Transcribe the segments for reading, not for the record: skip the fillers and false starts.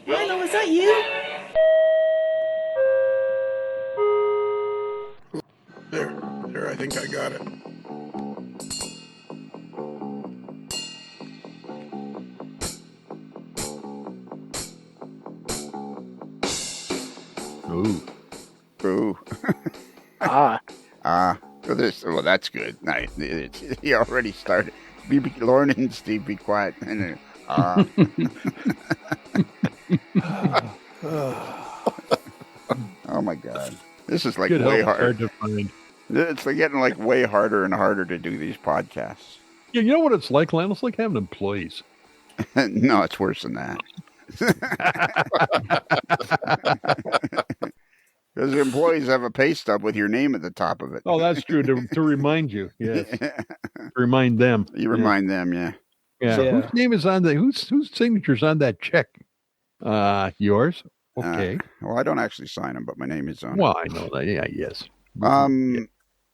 Milo, is that you? There, I think I got it. Ooh. Well, that's good. Nice. He already started. Lorne and Steve, be quiet. Oh my God. This is like way hard to find. It's like getting like way harder and harder to do these podcasts. Yeah, you know what it's like, Lionel? It's like having employees. No, it's worse than that. Because the employees have a pay stub with your name at the top of it. Oh, that's true. To remind you, yes. Remind them. You remind them, yeah. Yeah. So, whose name is on the whose signature's on that check? Yours? Okay. Well, I don't actually sign them, but my name is on it. Well, I know that. Yeah, yes.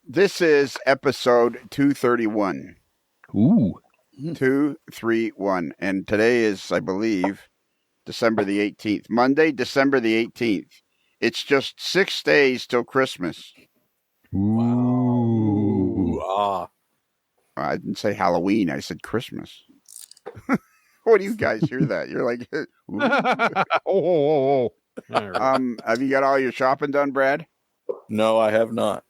This is episode 231. Ooh. 231. And today is, I believe, December the 18th. Monday, December the 18th. It's just 6 days till Christmas. Ooh. I didn't say Halloween. I said Christmas. What do you guys hear that? You're like, oh. Right. Have you got all your shopping done, Brad? No, I have not.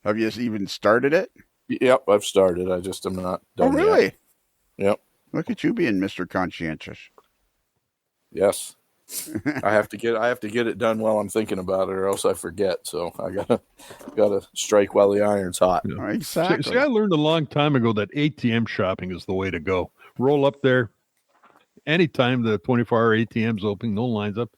Have you even started it? Yep, I've started. I just am not done. Oh, really? Yet. Yep. Look at you being Mr. Conscientious. Yes. I have to get it done while I'm thinking about it, or else I forget. So I gotta strike while the iron's hot. Yeah. Exactly. See, I learned a long time ago that ATM shopping is the way to go. Roll up there anytime the 24-hour ATM's open, no lines up.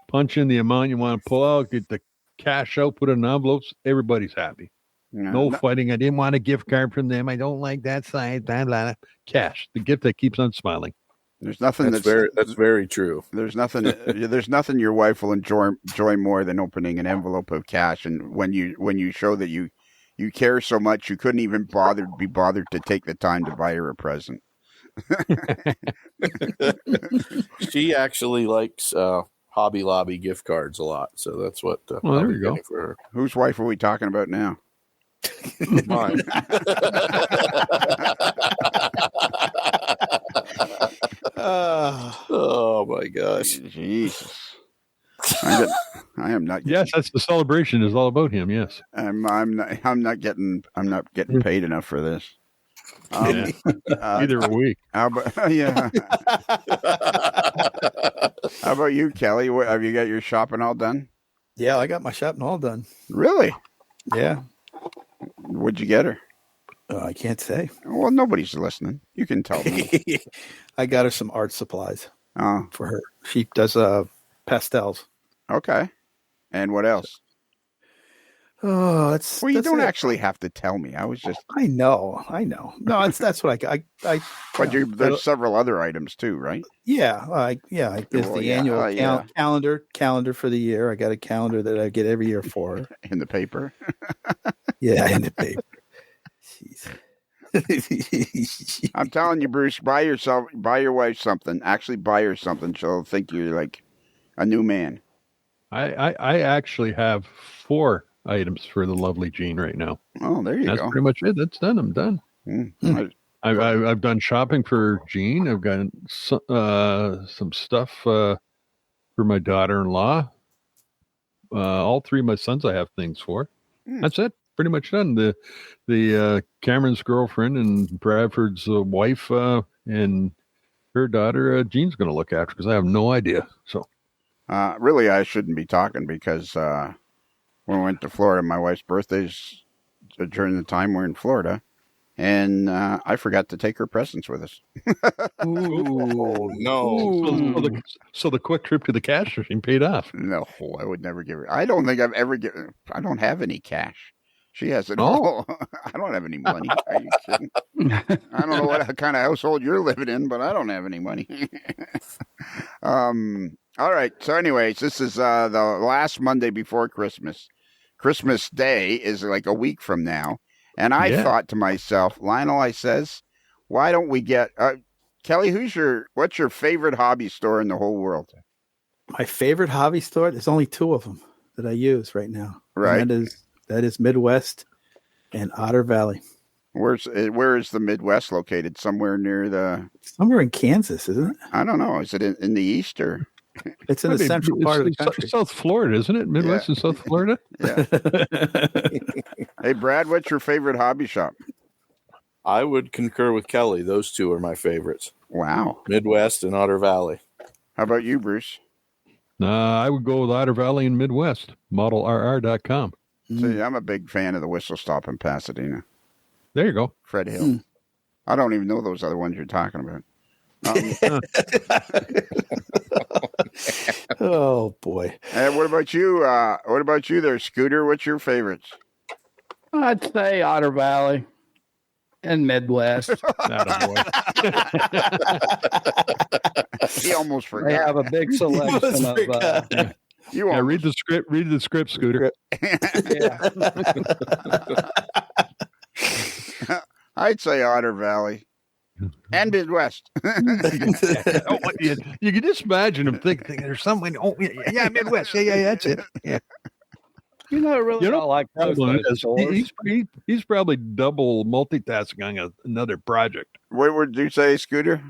Punch in the amount you want to pull out, get the cash out, put it in envelopes. Everybody's happy. No fighting. I didn't want a gift card from them. I don't like that size. Blah, blah, blah. Cash, the gift that keeps on smiling. There's nothing that's very true. There's nothing your wife will enjoy more than opening an envelope of cash, and when you show that you care so much, you couldn't even be bothered to take the time to buy her a present. She actually likes Hobby Lobby gift cards a lot, so that's what. Well, there you go. For her. Whose wife are we talking about now? Mine. Oh my gosh! Jesus, I am not. Yes, that's the celebration. Is all about him. Yes, I'm not getting paid enough for this. Either a week. How about How about you, Kelly? Have you got your shopping all done? Yeah, I got my shopping all done. Really? Yeah. What'd you get her? I can't say. Well, nobody's listening. You can tell me. I got her some art supplies for her. She does pastels. Okay. And what else? Oh, you don't actually have to tell me. I know. No, that's what I But there's several other items too, right? Yeah. There's the annual calendar for the year. I got a calendar that I get every year for her. In the paper? Yeah, in the paper. I'm telling you, Bruce, buy your wife something. Actually buy her something. She'll think you're like a new man. I actually have 4 items for the lovely Jean right now. Oh, there you go. That's pretty much it. That's done. I'm done. I've done shopping for Jean. I've got some stuff for my daughter-in-law. All 3 of my sons I have things for. That's it. Pretty much done. The Cameron's girlfriend and Bradford's wife and her daughter Jean's going to look after because I have no idea. So, really, I shouldn't be talking because when we went to Florida, my wife's birthday's during the time we're in Florida, and I forgot to take her presents with us. Ooh, no! So the quick trip to the cash machine paid off. No, I would never give her. I don't think I've ever given. I don't have any cash. She has it all. I don't have any money. Are you kidding? I don't know what kind of household you're living in, but I don't have any money. All right. So anyways, this is the last Monday before Christmas. Christmas Day is like a week from now. And I thought to myself, Lionel, I says, why don't we get Kelly? What's your favorite hobby store in the whole world? My favorite hobby store. There's only 2 of them that I use right now. Right. And that is Midwest and Otter Valley. Where is the Midwest located? Somewhere somewhere in Kansas, isn't it? I don't know. Is it in the east or? It's in the central part of the country. South Florida, isn't it? Midwest and South Florida. Yeah. Hey, Brad, what's your favorite hobby shop? I would concur with Kelly. Those 2 are my favorites. Wow. Midwest and Otter Valley. How about you, Bruce? I would go with Otter Valley and Midwest. ModelRR.com. See, I'm a big fan of the Whistle Stop in Pasadena. There you go. Fred Hill. I don't even know those other ones you're talking about. Oh boy! And what about you? What about you, there, Scooter? What's your favorites? I'd say Otter Valley and Midwest. He almost forgot. They have a big selection of. Read the script. Read the script, Scooter. I'd say Otter Valley. And Midwest. You can just imagine him thinking there's something. Oh, yeah, Midwest. Yeah, that's it. Yeah. Don't like those stores. He's probably double multitasking on another project. What would you say, Scooter?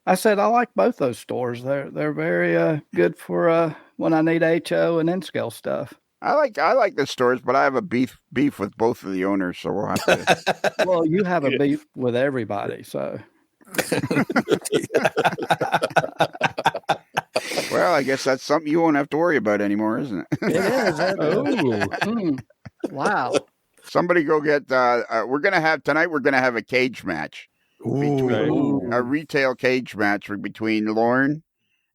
I said I like both those stores. They're very good for when I need HO and N-scale stuff. I like the stores, but I have a beef with both of the owners, so we'll have to. Well, you have a beef with everybody, so. Well, I guess that's something you won't have to worry about anymore, isn't it? It is. Wow. Somebody go get. We're gonna have a cage match. A retail cage match between Lorne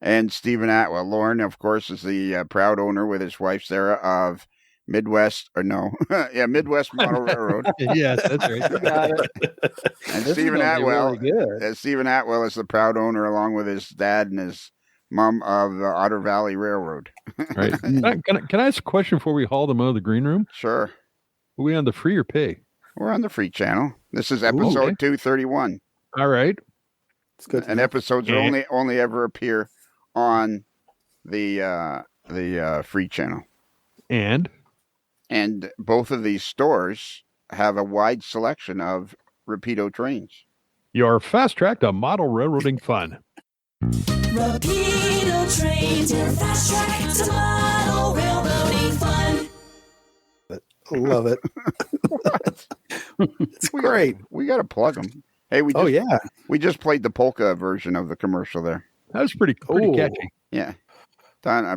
and Stephen Atwell. Lorne, of course, is the proud owner with his wife Sarah of Midwest Midwest Model Railroad. Yes, that's right. You got it. And Stephen Atwell, Stephen Atwell is the proud owner, along with his dad and his mom, of the Otter Valley Railroad. Right. Can I ask a question before we haul them out of the green room? Sure. Are we on the free or pay? We're on the free channel. This is episode 231. All right. It's good. And episodes only ever appear on the free channel. And both of these stores have a wide selection of Rapido trains. Your fast track to model railroading fun. Rapido trains, your fast track to model railroading fun. I love it. It's great. We got to plug them. Hey, we just played the polka version of the commercial there. That was pretty catchy. Yeah. Dun. I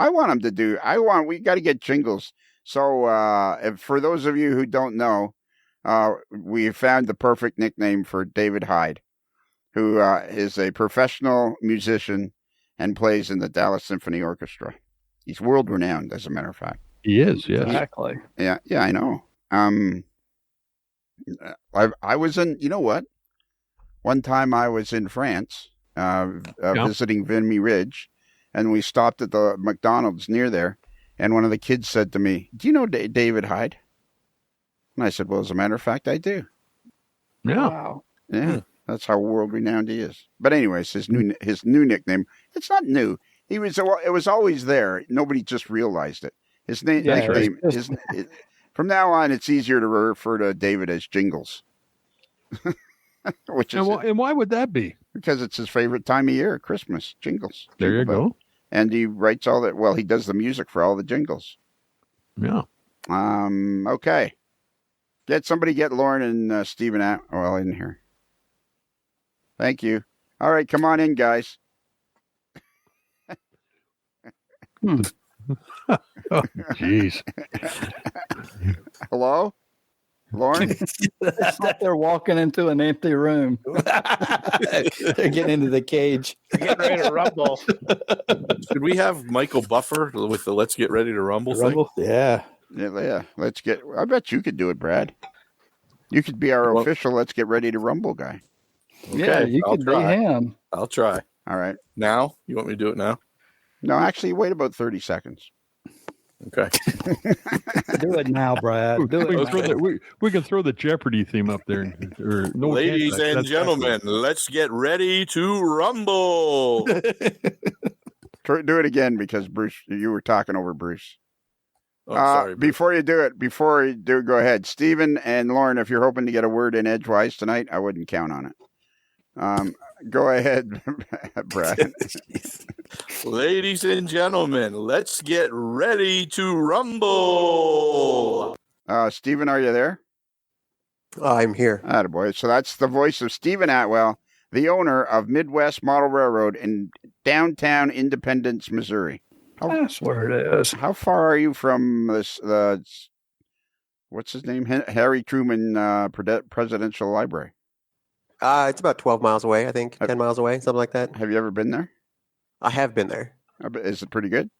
want them to do. We got to get jingles. So, for those of you who don't know, we found the perfect nickname for David Hyde, who is a professional musician and plays in the Dallas Symphony Orchestra. He's world renowned, as a matter of fact. He is, yes. Exactly. Yeah, I know. I was in. You know what? One time I was in France, visiting Vimy Ridge, and we stopped at the McDonald's near there. And one of the kids said to me, "Do you know David Hyde?" And I said, "Well, as a matter of fact, I do." Yeah. Wow. Yeah, that's how world renowned he is. But anyways, his new nickname. It's not new. It was always there. Nobody just realized it. His nickname. From now on, it's easier to refer to David as Jingles. And why would that be? Because it's his favorite time of year, Christmas, Jingles. There you go. And he writes he does the music for all the jingles. Yeah. Okay. Get Lorne and Stephen Atwell in here. Thank you. All right, come on in, guys. Oh, jeez. Hello? Lorne? It's like they're walking into an empty room. They're getting into the cage. They're getting ready to rumble. Should we have Michael Buffer with the "Let's Get Ready to Rumble" thing? Yeah. Yeah. I bet you could do it, Brad. You could be our official "Let's Get Ready to Rumble" guy. Okay, Yeah, you could be him. I'll try. All right. Now? You want me to do it now? No, actually, wait about 30 seconds. Okay. Do it now, Brad. Do We it can, throw now. we can throw the Jeopardy theme up there. Or, no, we can't. Ladies and That's gentlemen, let's get ready to rumble. Do it again because Bruce, you were talking over Bruce. Oh, sorry. Bruce. Before you do, go ahead. Stephen and Lauren, if you're hoping to get a word in edgewise tonight, I wouldn't count on it. Go ahead, Brad. Ladies and gentlemen, let's get ready to rumble. Stephen, are you there? I'm here. Attaboy. So that's the voice of Stephen Atwell, the owner of Midwest Model Railroad in downtown Independence, Missouri. That's where it is. How far are you from what's his name? Harry Truman Presidential Library? It's about 12 miles away, I think. 10 miles away, something like that. Have you ever been there? I have been there. Is it pretty good?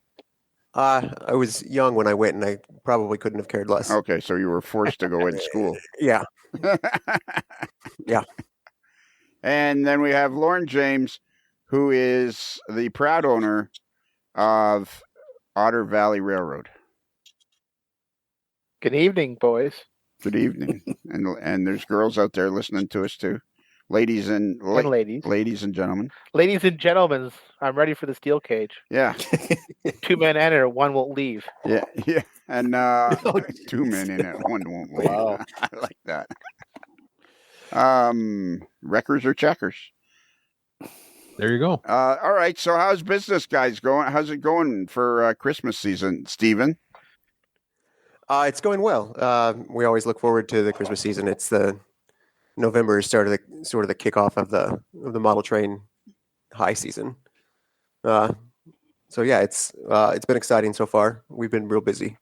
I was young when I went, and I probably couldn't have cared less. Okay, so you were forced to go in school. Yeah. Yeah. And then we have Lorne James, who is the proud owner of Otter Valley Railroad. Good evening, boys. Good evening. and there's girls out there listening to us too. Ladies and ladies. Ladies and gentlemen. Ladies and gentlemen, I'm ready for the steel cage. Yeah. 2 men enter, one won't leave. Yeah. And 2 men in it, one won't leave. Wow. I like that. Wreckers or checkers? There you go. All right. So how's business, guys, going? How's it going for Christmas season, Stephen? It's going well. We always look forward to the Christmas season. It's the November is sort of the kickoff of the model train high season. So yeah, it's been exciting so far. We've been real busy.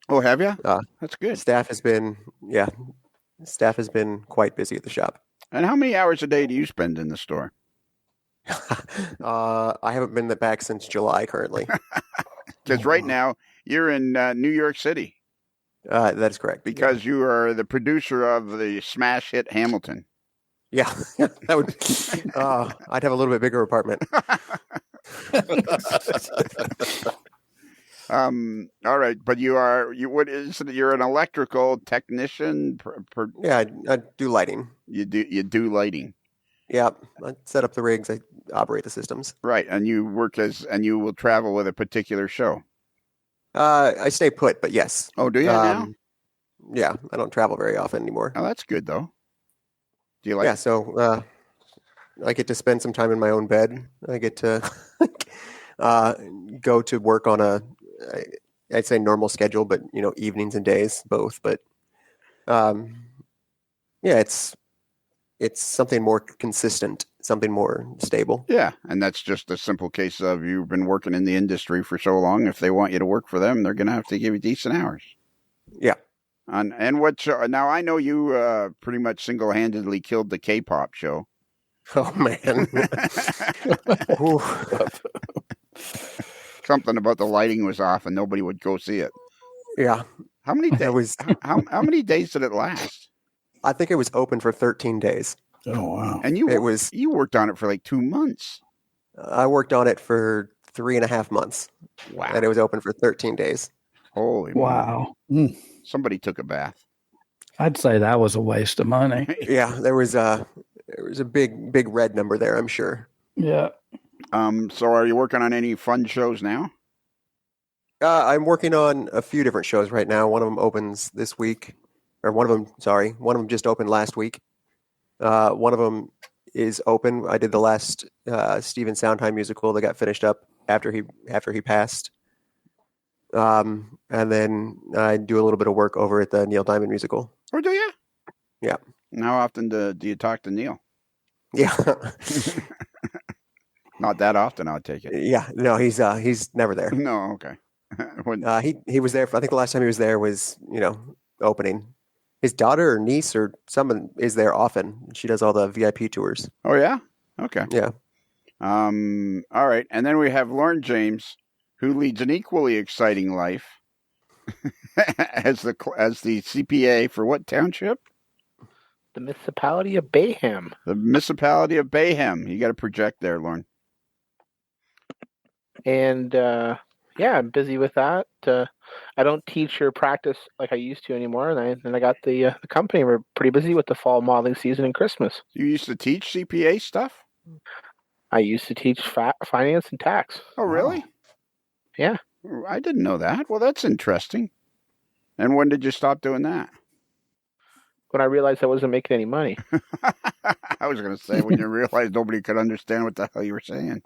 Oh, have you? That's good. Staff has been quite busy at the shop. And how many hours a day do you spend in the store? I haven't been back since July currently. Because right now you're in New York City. That is correct. Because you are the producer of the smash hit Hamilton. Yeah, that would. I'd have a little bit bigger apartment. All right, but you're an electrical technician. Yeah, I do lighting. You do lighting. Yeah, I set up the rigs. I operate the systems. Right, and you will travel with a particular show. I stay put, but yes. Oh, do you now? Yeah, I don't travel very often anymore. Oh, that's good though. Do you like? Yeah, so I get to spend some time in my own bed. I get to go to work on I'd say normal schedule, but evenings and days, both. But yeah, it's something more consistent, something more stable. Yeah, and that's just a simple case of you've been working in the industry for so long. If they want you to work for them, they're going to have to give you decent hours. Yeah. And what show? Now I know you pretty much single-handedly killed the K-pop show. Oh man. Something about the lighting was off and nobody would go see it. Yeah. How many days? How many days did it last? I think it was open for 13 days. Oh wow! And you worked on it for like 2 months. I worked on it for 3.5 months. Wow! And it was open for 13 days. Holy wow! Somebody took a bath. I'd say that was a waste of money. Yeah, there was a big red number there, I'm sure. Yeah. So are you working on any fun shows now? I'm working on a few different shows right now. One of them opens this week. One of them just opened last week. One of them is open. I did the last Stephen Sondheim musical that got finished up after he passed. And then I do a little bit of work over at the Neil Diamond musical. Oh, do you? Yeah. And how often do you talk to Neil? Yeah. Not that often, I'll take it. Yeah. No, he's never there. No, okay. He was there. I think the last time he was there was opening. His daughter or niece or someone is there often. She does all the VIP tours. Oh yeah? Okay. Yeah. All right. And then we have Lorne James, who leads an equally exciting life as the CPA for what township? The municipality of Bayham. The municipality of Bayham. You got to project there, Lorne. And Yeah, I'm busy with that. I don't teach or practice like I used to anymore, and I got the company. We're pretty busy with the fall modeling season and Christmas. You used to teach CPA stuff? I used to teach finance and tax. Oh, really? Yeah. I didn't know that. Well, that's interesting. And when did you stop doing that? When I realized I wasn't making any money. I was going to say when you realized nobody could understand what the hell you were saying.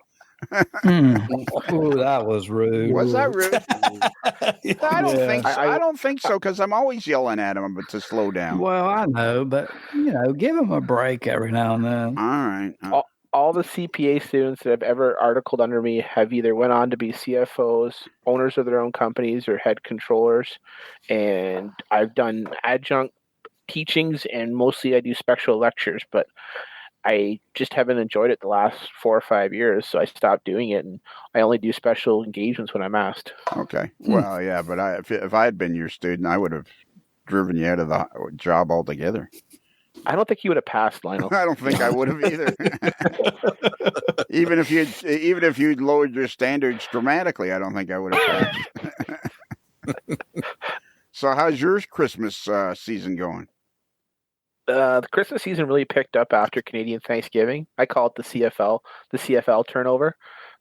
Oh, that was rude. Was that rude? I don't Yeah. think so. I don't think so because I'm always yelling at him to slow down. Well, I know, but give him a break every now and then. All right. All the CPA students that have ever articled under me have either went on to be CFOs, owners of their own companies, or head controllers. And I've done adjunct teachings, and mostly I do special lectures, but I just haven't enjoyed it the last 4 or 5 years, so I stopped doing it, and I only do special engagements when I'm asked. Okay. Well, yeah, but if I had been your student, I would have driven you out of the job altogether. I don't think you would have passed, Lionel. I don't think I would have either. even if you'd lowered your standards dramatically, I don't think I would have passed. So, how's your Christmas season going? The Christmas season really picked up after Canadian Thanksgiving. I call it the CFL turnover.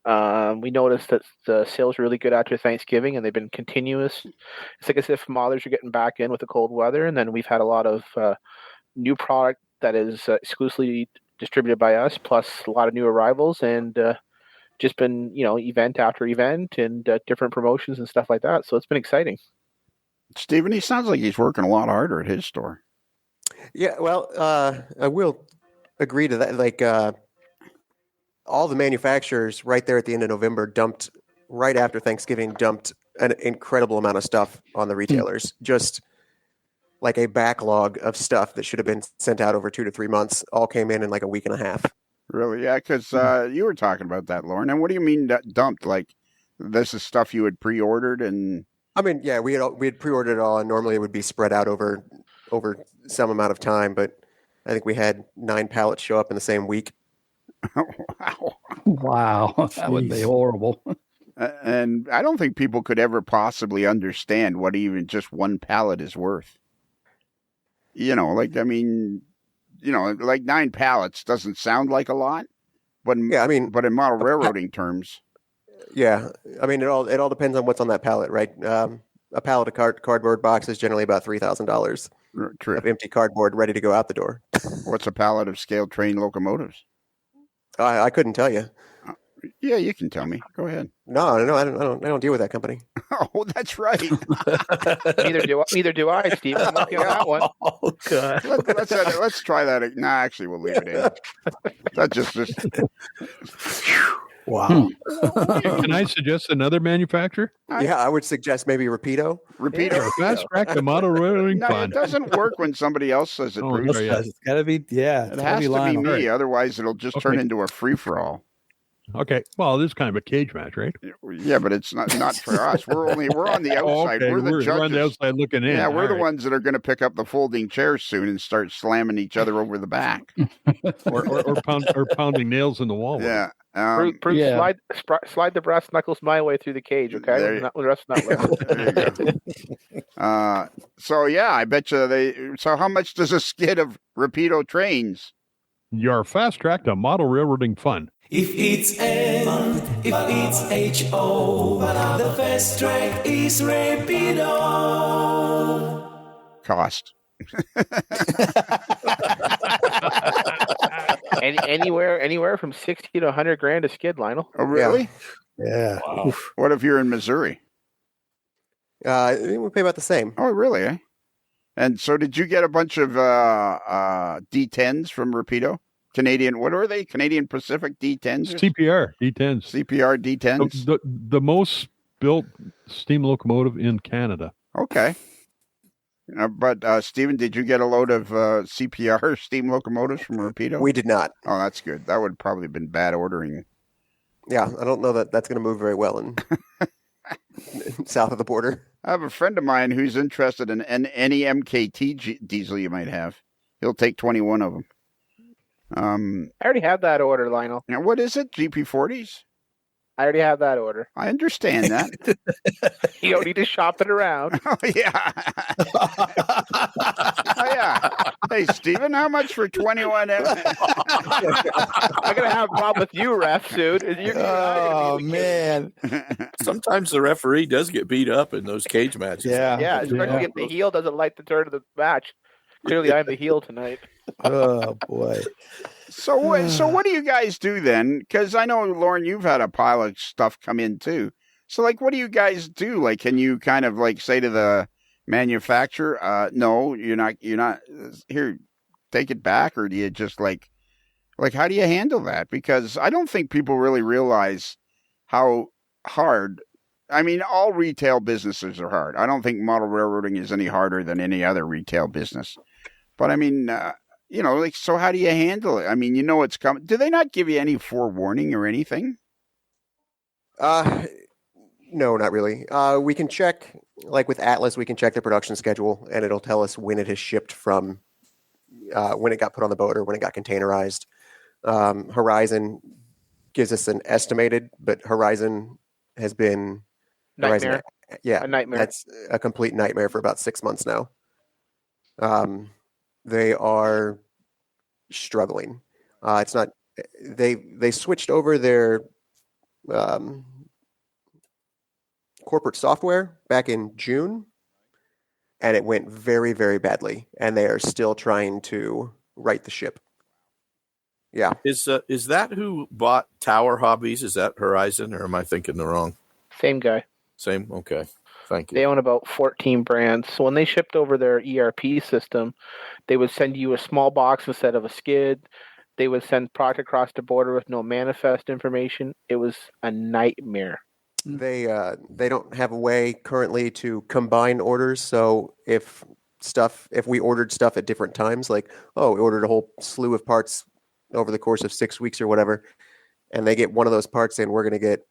We noticed that the sales were really good after Thanksgiving, and they've been continuous. It's like as if mothers are getting back in with the cold weather, and then we've had a lot of new product that is exclusively distributed by us, plus a lot of new arrivals, and just been event after event and different promotions and stuff like that. So it's been exciting. Stephen, he sounds like he's working a lot harder at his store. Yeah, well, I will agree to that. Like all the manufacturers right there at the end of November right after Thanksgiving, dumped an incredible amount of stuff on the retailers. Just like a backlog of stuff that should have been sent out over 2 to 3 months, all came in like a week and a half. Really? Yeah, because you were talking about that, Lorne. And what do you mean dumped? Like this is stuff you had pre-ordered and... I mean, yeah, we had pre-ordered it all, and normally it would be spread out over some amount of time, but I think we had 9 pallets show up in the same week. Wow, that would be horrible. And I don't think people could ever possibly understand what even just one pallet is worth. Like 9 pallets doesn't sound like a lot, but yeah, I mean, but in model railroading terms. Yeah, I mean, it all depends on what's on that pallet, right? A pallet of cardboard box is generally about $3,000 of empty cardboard ready to go out the door. What's a pallet of scale train locomotives? I couldn't tell you. Yeah, you can tell me. Go ahead. No, I don't deal with that company. Oh, that's right. Neither do I, Steve. I'm working on that one. Oh God. Let's try that. Nah, actually, we'll leave it in. That just. Wow. Can I suggest another manufacturer? Yeah, I would suggest maybe Rapido. Fast track the model railroading No, fun. it doesn't work when somebody else says it, Bruce. Sorry, yeah. It's got to be, It has to be me, otherwise it'll just turn into a free-for-all. Okay, well, this is kind of a cage match, right? Yeah, but it's not for us. We're on the outside. Okay, We're the judges. We're on the outside looking in. Yeah, we're the right. ones that are going to pick up the folding chairs soon and start slamming each other over the back. or pounding nails in the wall. Yeah. Bruce, slide the brass knuckles my way through the cage, okay? The rest not there you go. So yeah, I bet you So how much does a skid of Rapido trains? Your fast track to model railroading fun. If it's N, if it's HO, the fast track is Rapido. Cost. Anywhere from 60 to 100 grand a skid, Lionel. Oh, really? Yeah. Wow. What if you're in Missouri? We pay about the same. Oh, really? Eh? And so, did you get a bunch of D10s from Rapido? Canadian, what are they? Canadian Pacific D10s? CPR D10s. CPR D10s. The most built steam locomotive in Canada. Okay. But Stephen, did you get a load of CPR steam locomotives from Rapido? We did not. Oh, that's good. That would probably have been bad ordering. Yeah, I don't know that that's going to move very well in south of the border. I have a friend of mine who's interested in any MKT diesel you might have. He'll take 21 of them. I already have that order, Lionel. Now, what is it? GP40s? I already have that order. I understand that. You don't need to shop it around. Oh, yeah. Oh, yeah. Hey, Steven, how much for 21? I'm going to have a problem with you, ref, soon. Oh, man. Sometimes the referee does get beat up in those cage matches. Yeah, especially if the heel doesn't like the turn of the match. Clearly, I'm the heel tonight. Oh, boy. So what do you guys do then? Because I know, Lorne, you've had a pile of stuff come in too. So, like, what do you guys do? Like, can you kind of like say to the manufacturer, no, you're not here, take it back? Or do you just like how do you handle that? Because I don't think people really realize how hard, I mean, all retail businesses are hard. I don't think model railroading is any harder than any other retail business. But I mean, like, so how do you handle it? I mean, it's coming. Do they not give you any forewarning or anything? No, not really. We can check, like with Atlas, we can check the production schedule, and it'll tell us when it has shipped from when it got put on the boat or when it got containerized. Horizon gives us an estimated, but Horizon has been Nightmare. A nightmare. That's a complete nightmare for about 6 months now. They are struggling. It's not. They switched over their corporate software back in June, and it went very, very badly. And they are still trying to right the ship. Yeah. Is that who bought Tower Hobbies? Is that Horizon, or am I thinking the wrong? Same guy. Same? Okay. Thank you. They own about 14 brands. So when they shipped over their ERP system, they would send you a small box instead of a skid. They would send product across the border with no manifest information. It was a nightmare. They don't have a way currently to combine orders. So if we ordered stuff at different times, like, we ordered a whole slew of parts over the course of 6 weeks or whatever, and they get one of those parts in, we're going to get,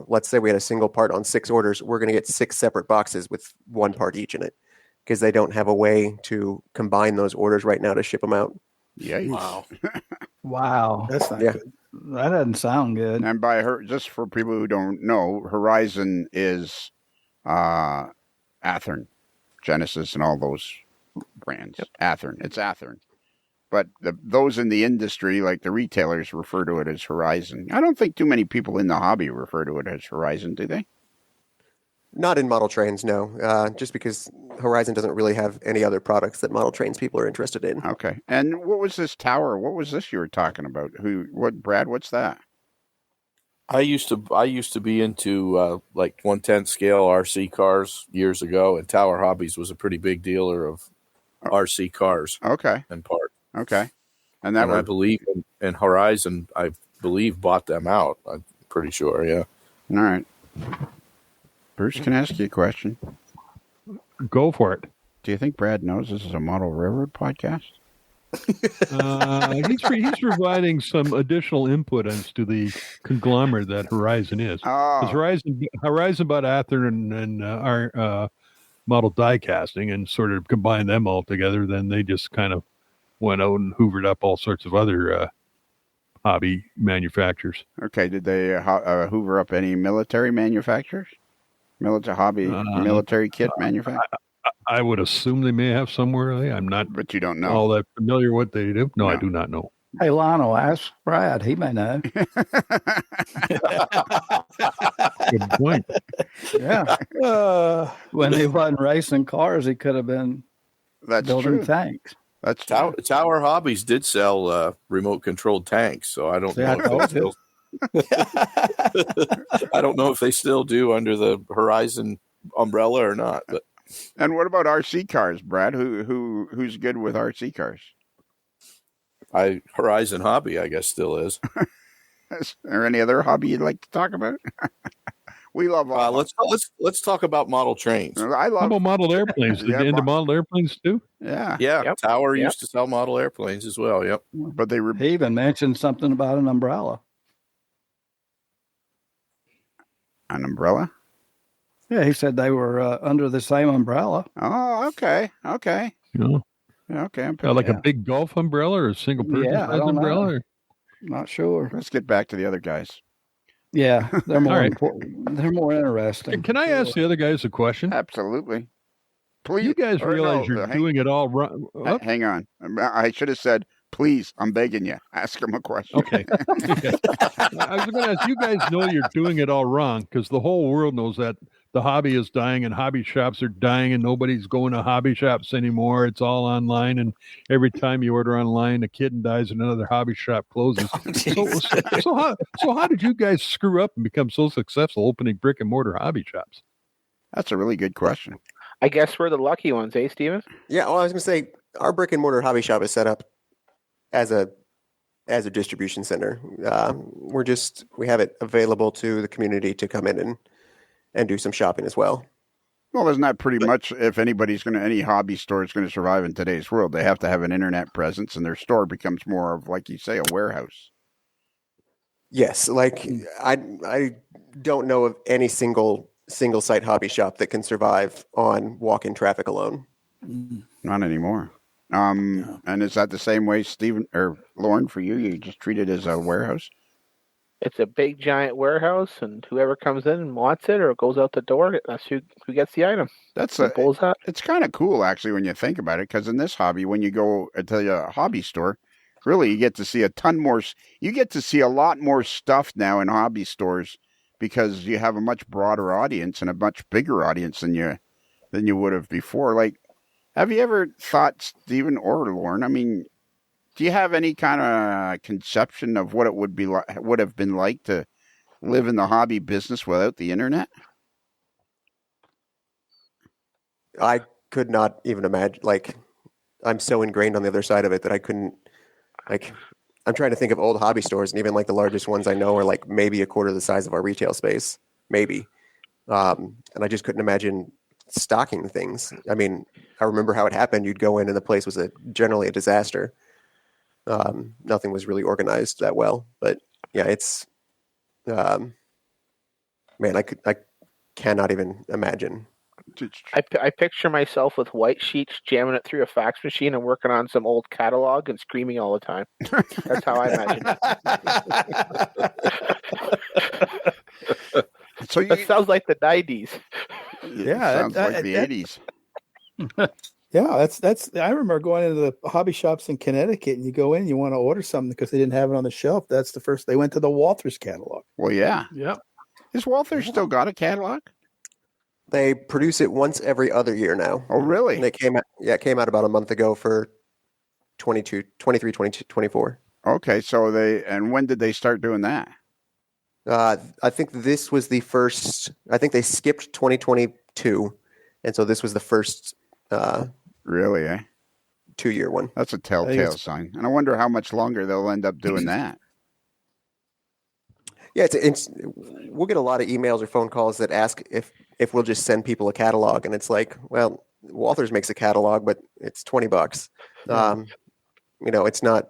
let's say we had a single part on 6 orders, we're going to get 6 separate boxes with one part each in it, because they don't have a way to combine those orders right now to ship them out. Yikes. Wow. Wow. That's not good. That doesn't sound good. And by her, just for people who don't know, Horizon is Athearn, Genesis, and all those brands. Yep. Athearn. It's Athearn. But those in the industry, like the retailers, refer to it as Horizon. I don't think too many people in the hobby refer to it as Horizon, do they? Not in model trains, no. Just because Horizon doesn't really have any other products that model trains people are interested in. Okay. And what was this tower? What was this you were talking about? Brad, what's that? I used to be into like 1/10 scale RC cars years ago, and Tower Hobbies was a pretty big dealer of RC cars. Okay. And parts. Okay. And I believe in Horizon, I believe bought them out. I'm pretty sure. Yeah. All right. Bruce, can I ask you a question? Go for it. Do you think Brad knows this is a model railroad podcast? He's providing some additional input as to the conglomerate that Horizon is. Because Horizon bought Athearn and our model die casting and sort of combined them all together. Then they just kind of went out and hoovered up all sorts of other hobby manufacturers. Okay. Did they hoover up any military manufacturers? Military kit manufacturer? I would assume they may have somewhere. I'm not, but you don't know all that familiar what they do. No, I do not know. Hey, Lionel, ask Brad. He may know. Good point. Yeah. When he wasn't racing cars, he could have been building true. tanks. That's Tower Hobbies did sell remote controlled tanks, so I don't know. I don't know if they still do under the Horizon umbrella or not. But and what about RC cars, Brad? Who's good with RC cars? Horizon Hobby, I guess, still is. Is there any other hobby you'd like to talk about? We love all. Let's talk about model trains. I love. How about model airplanes? Did they into model airplanes too? Yeah. Yep. Tower used to sell model airplanes as well. Yep. But he even mentioned something about an umbrella. An umbrella? Yeah, he said they were under the same umbrella. Oh, okay. Yeah. Okay. A big golf umbrella or a single purpose umbrella? Not sure. Let's get back to the other guys. Yeah, they're more All right. important. They're more interesting. Can I ask the other guys a question? Absolutely. Please. You guys realize you're doing it all wrong. Hang on. I should have said, please, I'm begging you. Ask him a question. Okay. I was going to ask, you guys know you're doing it all wrong because the whole world knows that the hobby is dying and hobby shops are dying and nobody's going to hobby shops anymore. It's all online, and every time you order online, a kitten dies and another hobby shop closes. So how did you guys screw up and become so successful opening brick and mortar hobby shops? That's a really good question. I guess we're the lucky ones, eh, Steven? Yeah, well, I was going to say our brick and mortar hobby shop is set up as a distribution center. We have it available to the community to come in and do some shopping as well. Well, isn't that pretty much if any hobby store is going to survive in today's world, they have to have an internet presence, and their store becomes more of, like you say, a warehouse. Yes, like I don't know of any single site hobby shop that can survive on walk-in traffic alone. Not anymore. And is that the same way, Stephen or Lorne, for you? You just treat it as a warehouse? It's a big, giant warehouse, and whoever comes in and wants it or goes out the door, that's who gets the item. It's kind of cool, actually, when you think about it, because in this hobby, when you go to a hobby store, really, you get to see you get to see a lot more stuff now in hobby stores because you have a much broader audience and a much bigger audience than you would have before. Like, have you ever thought, Stephen or Lorne, I mean, do you have any kind of conception of what it would have been like to live in the hobby business without the internet? I could not even imagine. Like, I'm so ingrained on the other side of it that I couldn't. Like, I'm trying to think of old hobby stores, and even like the largest ones I know are like maybe a quarter the size of our retail space, maybe. And I just couldn't imagine stocking things. I mean, I remember how it happened. You'd go in, and the place was generally a disaster. Nothing was really organized that well, but yeah, it's man, I cannot even imagine. I picture myself with white sheets jamming it through a fax machine and working on some old catalog and screaming all the time. That's how I imagine it. So that sounds like the 90s. Yeah, sounds like the 80s. Yeah, that's. I remember going into the hobby shops in Connecticut, and you go in, you want to order something because they didn't have it on the shelf. That's the first. They went to the Walters catalog. Well, yeah. Yep. Is Walters still got a catalog? They produce it once every other year now. Oh, really? And it came out about a month ago for 23, 22, 24. Okay, so and when did they start doing that? I think this was the first. I think they skipped 2022, and so this was the first. Really, eh? 2-year one. That's a telltale sign, and I wonder how much longer they'll end up doing that. Yeah, we'll get a lot of emails or phone calls that ask if we'll just send people a catalog, and it's like, well, Walters makes a catalog, but it's $20. It's not.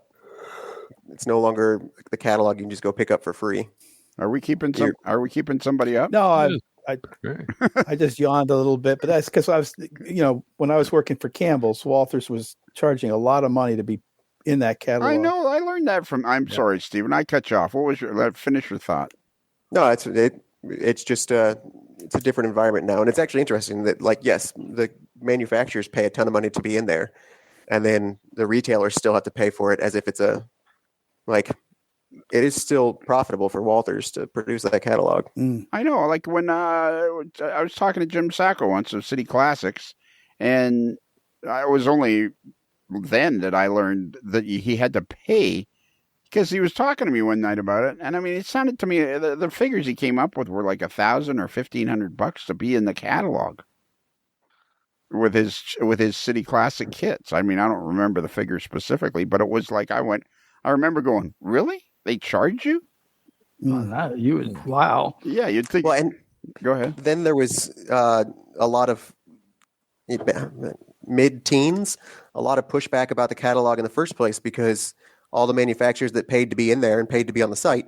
It's no longer the catalog you can just go pick up for free. Are we keeping somebody up? No, I just yawned a little bit, but that's because I was, when I was working for Campbell's, Walters was charging a lot of money to be in that catalog. I know. I learned that from. Sorry, Stephen. I cut you off. What was finish your thought? No, it's just it's a different environment now, and it's actually interesting that, like, yes, the manufacturers pay a ton of money to be in there, and then the retailers still have to pay for it as if it's it is still profitable for Walters to produce that catalog. I know. Like when I was talking to Jim Sacco once of City Classics, and I was only then that I learned that he had to pay because he was talking to me one night about it. And I mean, it sounded to me, the figures he came up with were like $1,000 or $1,500 to be in the catalog with his City Classic kits. I mean, I don't remember the figure specifically, but it was like I remember going, really? They charge you? Wow. Yeah, you'd think. Well, and go ahead. Then there was a lot of mid-teens, a lot of pushback about the catalog in the first place because all the manufacturers that paid to be in there and paid to be on the site,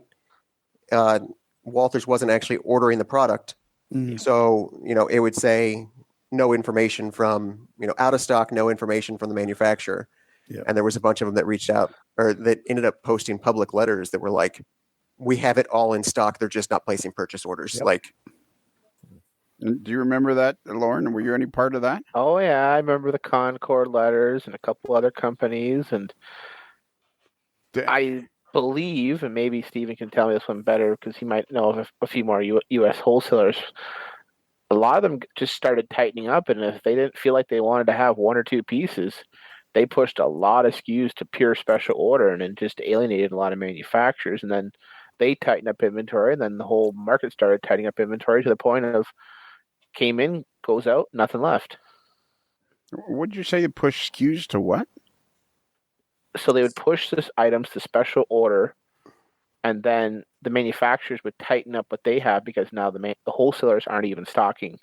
Walters wasn't actually ordering the product. So, it would say no information from, out of stock, no information from the manufacturer. Yeah. And there was a bunch of them that reached out or that ended up posting public letters that were like, we have it all in stock. They're just not placing purchase orders. Yep. Like, Do you remember that, Lauren? Were you any part of that? Oh yeah, I remember the Concord letters and a couple other companies, and I believe, and maybe Stephen can tell me this one better because he might know of a few more U.S. wholesalers. A lot of them just started tightening up, and if they didn't feel like they wanted to have one or two pieces, they pushed a lot of SKUs to pure special order, and then just alienated a lot of manufacturers. And then they tightened up inventory, and then the whole market started tightening up inventory to the point of came in, goes out, nothing left. Would you say you push SKUs to what? So they would push this items to special order, and then the manufacturers would tighten up what they have because now the wholesalers aren't even stocking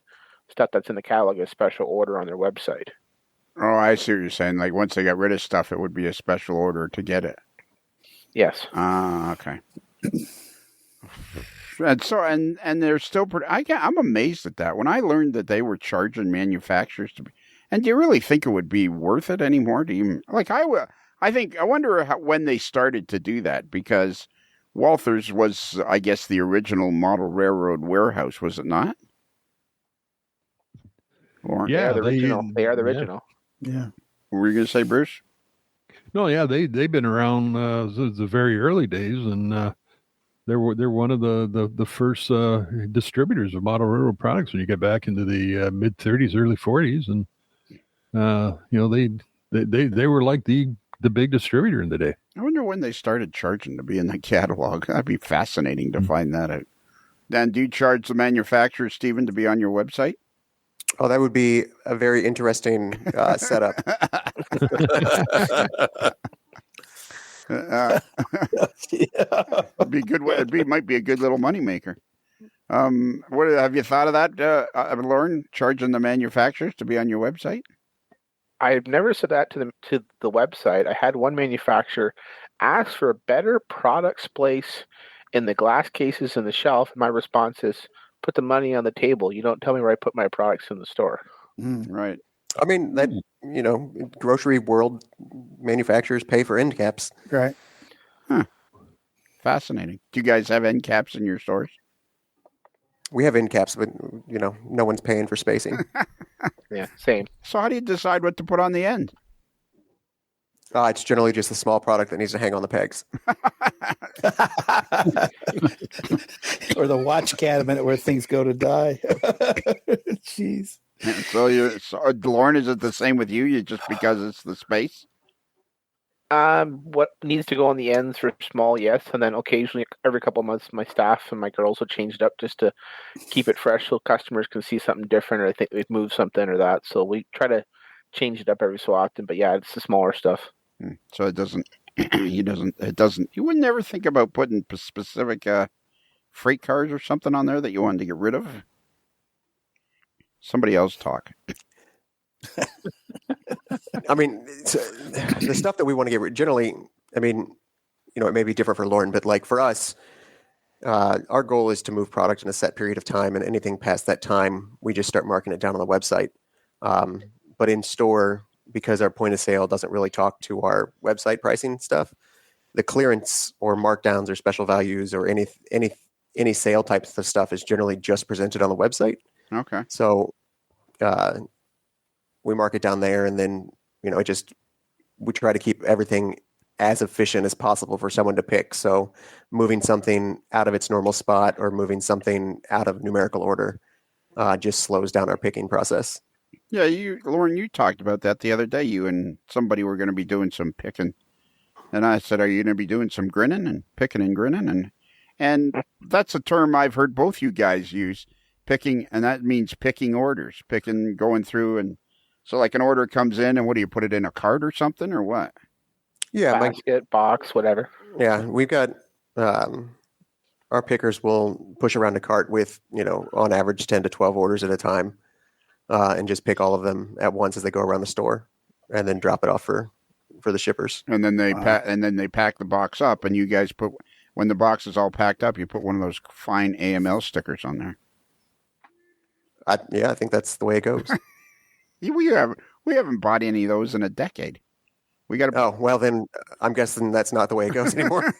stuff that's in the catalog as special order on their website. Oh, I see what you're saying. Like once they got rid of stuff, it would be a special order to get it. Yes. Ah, okay. And so, and they're still pretty. I'm amazed at that. When I learned that they were charging manufacturers to be, and do you really think it would be worth it anymore? Do you like? I wonder when they started to do that, because Walther's was, I guess, the original model railroad warehouse, was it not? Or, Yeah, they are the original. Yeah. What were you going to say, Bruce? No, yeah, they've been around the very early days, and they're one of the first distributors of model railroad products when you get back into the mid 30s, early 40s, and they were like the big distributor in the day. I wonder when they started charging to be in the catalog. That'd be fascinating to find that out. Dan, do you charge the manufacturer, Stephen, to be on your website? oh, that would be a very interesting setup. It'd be good. Might be a good little moneymaker. What have you thought of that, Lauren? Charging the manufacturers to be on your website? I've never said that to the website. I had one manufacturer ask for a better products place in the glass cases in the shelf. My response is, put the money on the table. You don't tell me where I put my products in the store. Right. I mean, that, grocery world manufacturers pay for end caps. Right. Huh. Fascinating. Do you guys have end caps in your stores? We have end caps, but, no one's paying for spacing. Yeah, same. So how do you decide what to put on the end? It's generally just a small product that needs to hang on the pegs. Or the watch cabinet where things go to die. Jeez. So Lauren, is it the same with you? You just because it's the space? What needs to go on the ends for small, yes, and then occasionally every couple of months my staff and my girls will change it up just to keep it fresh so customers can see something different, or I think they've moved something or that. So we try to change it up every so often, but yeah, it's the smaller stuff. So it doesn't. You would never think about putting specific freight cars or something on there that you wanted to get rid of. Somebody else talk. I mean, the stuff that we want to get rid, generally, I mean, it may be different for Lauren, but like for us, our goal is to move product in a set period of time, and anything past that time, we just start marking it down on the website. But in store, because our point of sale doesn't really talk to our website pricing stuff, the clearance or markdowns or special values or any sale types of stuff is generally just presented on the website. Okay. So we mark it down there, and then we try to keep everything as efficient as possible for someone to pick. So moving something out of its normal spot or moving something out of numerical order just slows down our picking process. Yeah, Lauren, you talked about that the other day. You and somebody were going to be doing some picking, and I said, "Are you going to be doing some grinning and picking and grinning?" And that's a term I've heard both you guys use, picking, and that means picking orders, picking, going through, and so like an order comes in, and what do you put it in a cart or something, or what? Yeah, basket, box, whatever. Yeah, we've got our pickers will push around a cart with on average 10 to 12 orders at a time. And just pick all of them at once as they go around the store, and then drop it off for the shippers. And then they pack the box up, and you guys when the box is all packed up, you put one of those fine AML stickers on there. I think that's the way it goes. We haven't bought any of those in a decade. We got to. Oh, well, then I'm guessing that's not the way it goes anymore.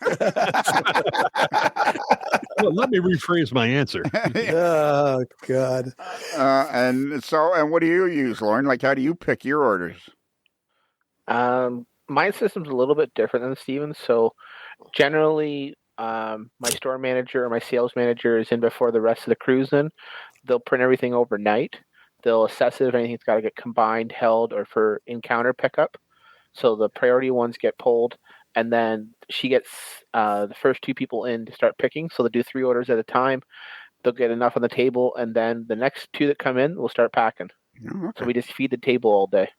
Well, let me rephrase my answer. Oh God. And what do you use, Lorne? Like, how do you pick your orders? My system's a little bit different than Steven's. So generally, my store manager or my sales manager is in before the rest of the crew's in. They'll print everything overnight. They'll assess it if anything's got to get combined, held, or for encounter pickup. So the priority ones get pulled, and then she gets the first 2 people in to start picking. So they'll do 3 orders at a time. They'll get enough on the table, and then the next 2 that come in will start packing. Oh, okay. So we just feed the table all day.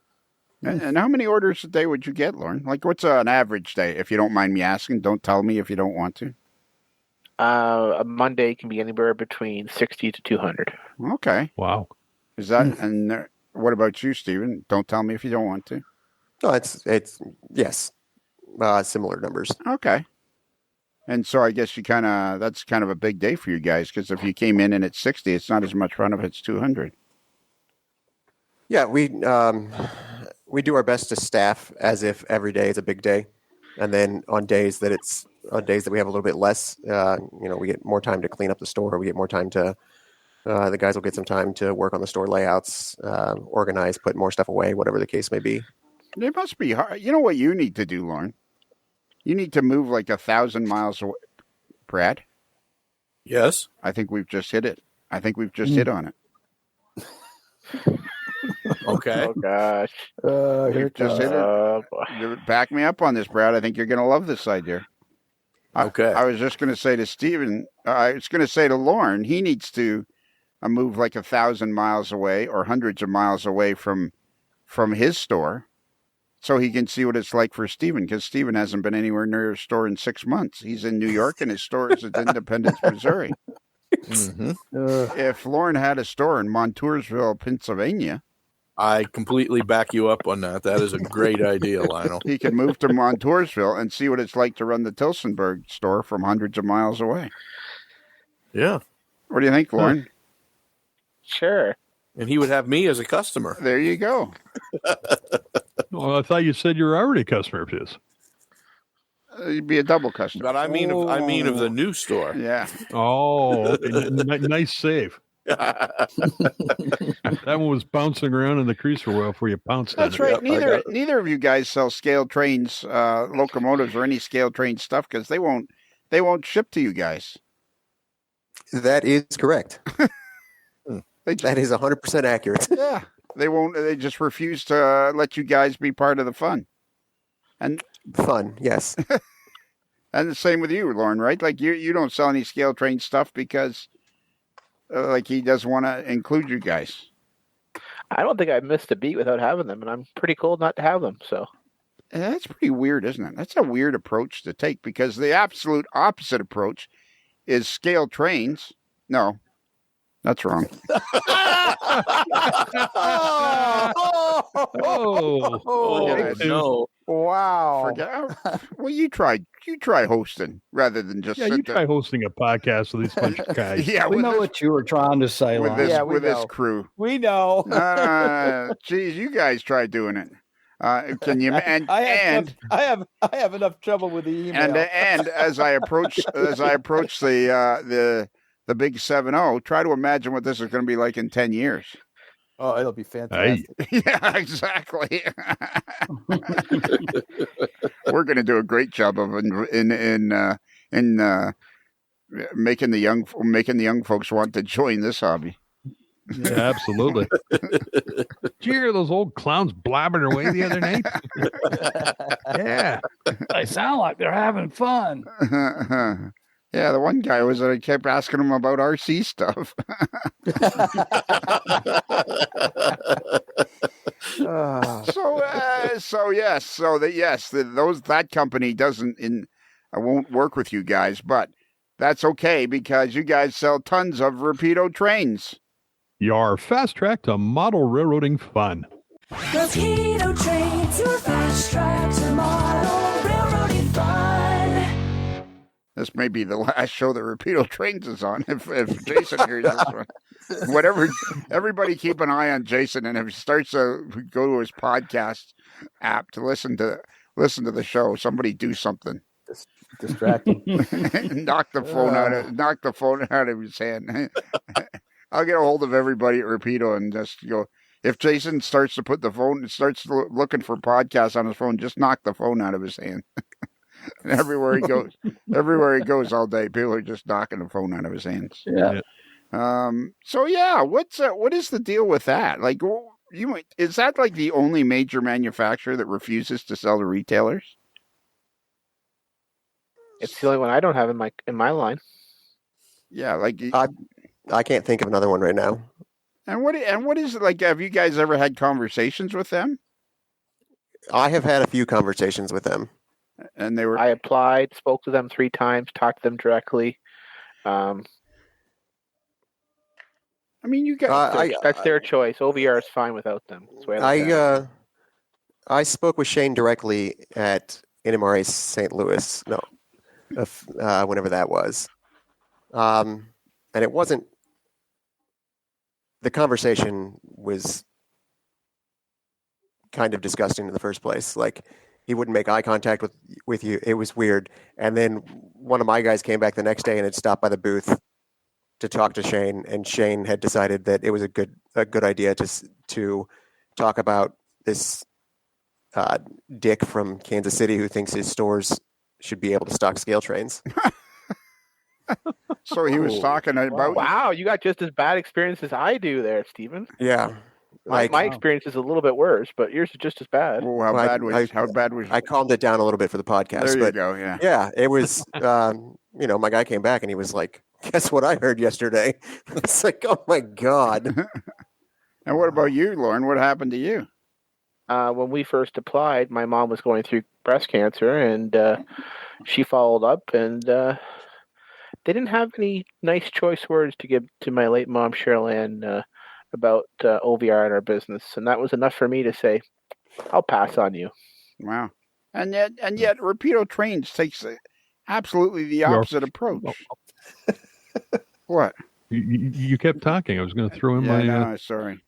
And how many orders a day would you get, Lorne? Like, what's an average day, if you don't mind me asking? Don't tell me if you don't want to. A Monday can be anywhere between 60 to 200. Okay. Wow. Is that and what about you, Stephen? Don't tell me if you don't want to. No, it's yes, similar numbers. Okay. And so I guess that's kind of a big day for you guys, because if you came in and it's 60, it's not as much fun if it's 200. Yeah, we do our best to staff as if every day is a big day, and then on days that we have a little bit less, we get more time to clean up the store. We get more time to the guys will get some time to work on the store layouts, organize, put more stuff away, whatever the case may be. It must be hard. You know what you need to do, Lorne? You need to move like 1,000 miles away. Brad? Yes. I think we've just hit it. I think we've just hit on it. Okay. Oh, gosh. Here it Just comes. hit it. You back me up on this, Brad. I think you're going to love this idea. Okay. I was just going to say to Stephen, I was going to say to Lorne, he needs to move like 1,000 miles away or hundreds of miles away from his store, so he can see what it's like for Stephen, because Stephen hasn't been anywhere near his store in 6 months. He's in New York, and his store is in Independence, Missouri. Mm-hmm. If Lorne had a store in Montoursville, Pennsylvania, I completely back you up on that. That is a great idea, Lionel. he could move to Montoursville and see what it's like to run the Tillsonburg store from hundreds of miles away. Yeah. What do you think, Lorne? Sure. And he would have me as a customer. There you go. Well, I thought you said you were already a customer of his. You'd be a double customer. But I mean of the new store. Yeah. Oh, okay. Nice save. That one was bouncing around in the crease for a while before you pounced on it. That's right. Neither of you guys sell scale trains, locomotives, or any scale train stuff, because they won't ship to you guys. That is correct. They That is 100% accurate. Yeah, they won't. They just refuse to let you guys be part of the fun. And Fun, yes. the same with you, Lorne, right? Like you don't sell any scale train stuff because, like, he doesn't want to include you guys. I don't think I've missed a beat without having them, and I'm pretty cool not to have them. So And that's pretty weird, isn't it? That's a weird approach to take, because the absolute opposite approach is scale trains. No, that's wrong. Oh, no. Wow. Well, you try hosting rather than just yeah, sit you there. try hosting a podcast with these bunch of guys. Yeah, We with know this, what you were trying to say, with Lon. this, Yeah, we with this know. crew. We know. Geez, you guys try doing it. Can you? And I have enough trouble with the email. and as I approach the big 7-0, try to imagine what this is going to be like in 10 years. Oh, it'll be fantastic. Yeah, exactly. We're going to do a great job of making the young folks want to join this hobby. Yeah, absolutely. Did you hear those old clowns blabbering away the other night? Yeah. They sound like they're having fun. Yeah, the one guy was that I kept asking him about RC stuff. That company won't work with you guys, but that's okay, because you guys sell tons of Rapido trains. Your fast track to model railroading fun. Rapido trains, your fast track to model railroading fun. This may be the last show that Rapido Trains is on, if Jason hears this one. Whatever. Everybody keep an eye on Jason, and if he starts to go to his podcast app to listen to the show, somebody do something. Distracting. knock the phone out of his hand. I'll get a hold of everybody at Rapido and just go. If Jason starts to put the phone, starts looking for podcasts on his phone, just knock the phone out of his hand. And everywhere he goes all day, people are just knocking the phone out of his hands. Yeah. So yeah, what is the deal with that? Like, is that like the only major manufacturer that refuses to sell to retailers? It's the only one I don't have in my line. Yeah, like I can't think of another one right now. And what is it like? Have you guys ever had conversations with them? I have had a few conversations with them. And they were. I applied, spoke to them 3 times, talked to them directly. I mean, you guys. That's their choice. OVR is fine without them. I spoke with Shane directly at NMRA St. Louis. No, whenever that was, and it wasn't. The conversation was kind of disgusting in the first place. Like, he wouldn't make eye contact with you. It was weird. And then one of my guys came back the next day and had stopped by the booth to talk to Shane, and Shane had decided that it was a good idea to talk about this dick from Kansas City who thinks his stores should be able to stock scale trains. So he was talking about. Wow, you got just as bad experience as I do there, Stephen. Yeah. My experience is a little bit worse, but yours is just as bad. Well, how bad was? I calmed it down a little bit for the podcast. There you go. Yeah. Yeah, it was. My guy came back and he was like, "Guess what I heard yesterday?" It's like, oh my god. And what about you, Lorne? What happened to you? When we first applied, my mom was going through breast cancer, and she followed up, and they didn't have any nice choice words to give to my late mom, Cheryl Ann, about OVR in our business, and that was enough for me to say, I'll pass on you. Wow. And yet Rapido Trains takes absolutely the opposite approach. What? You kept talking. I was going to throw in my... No, sorry.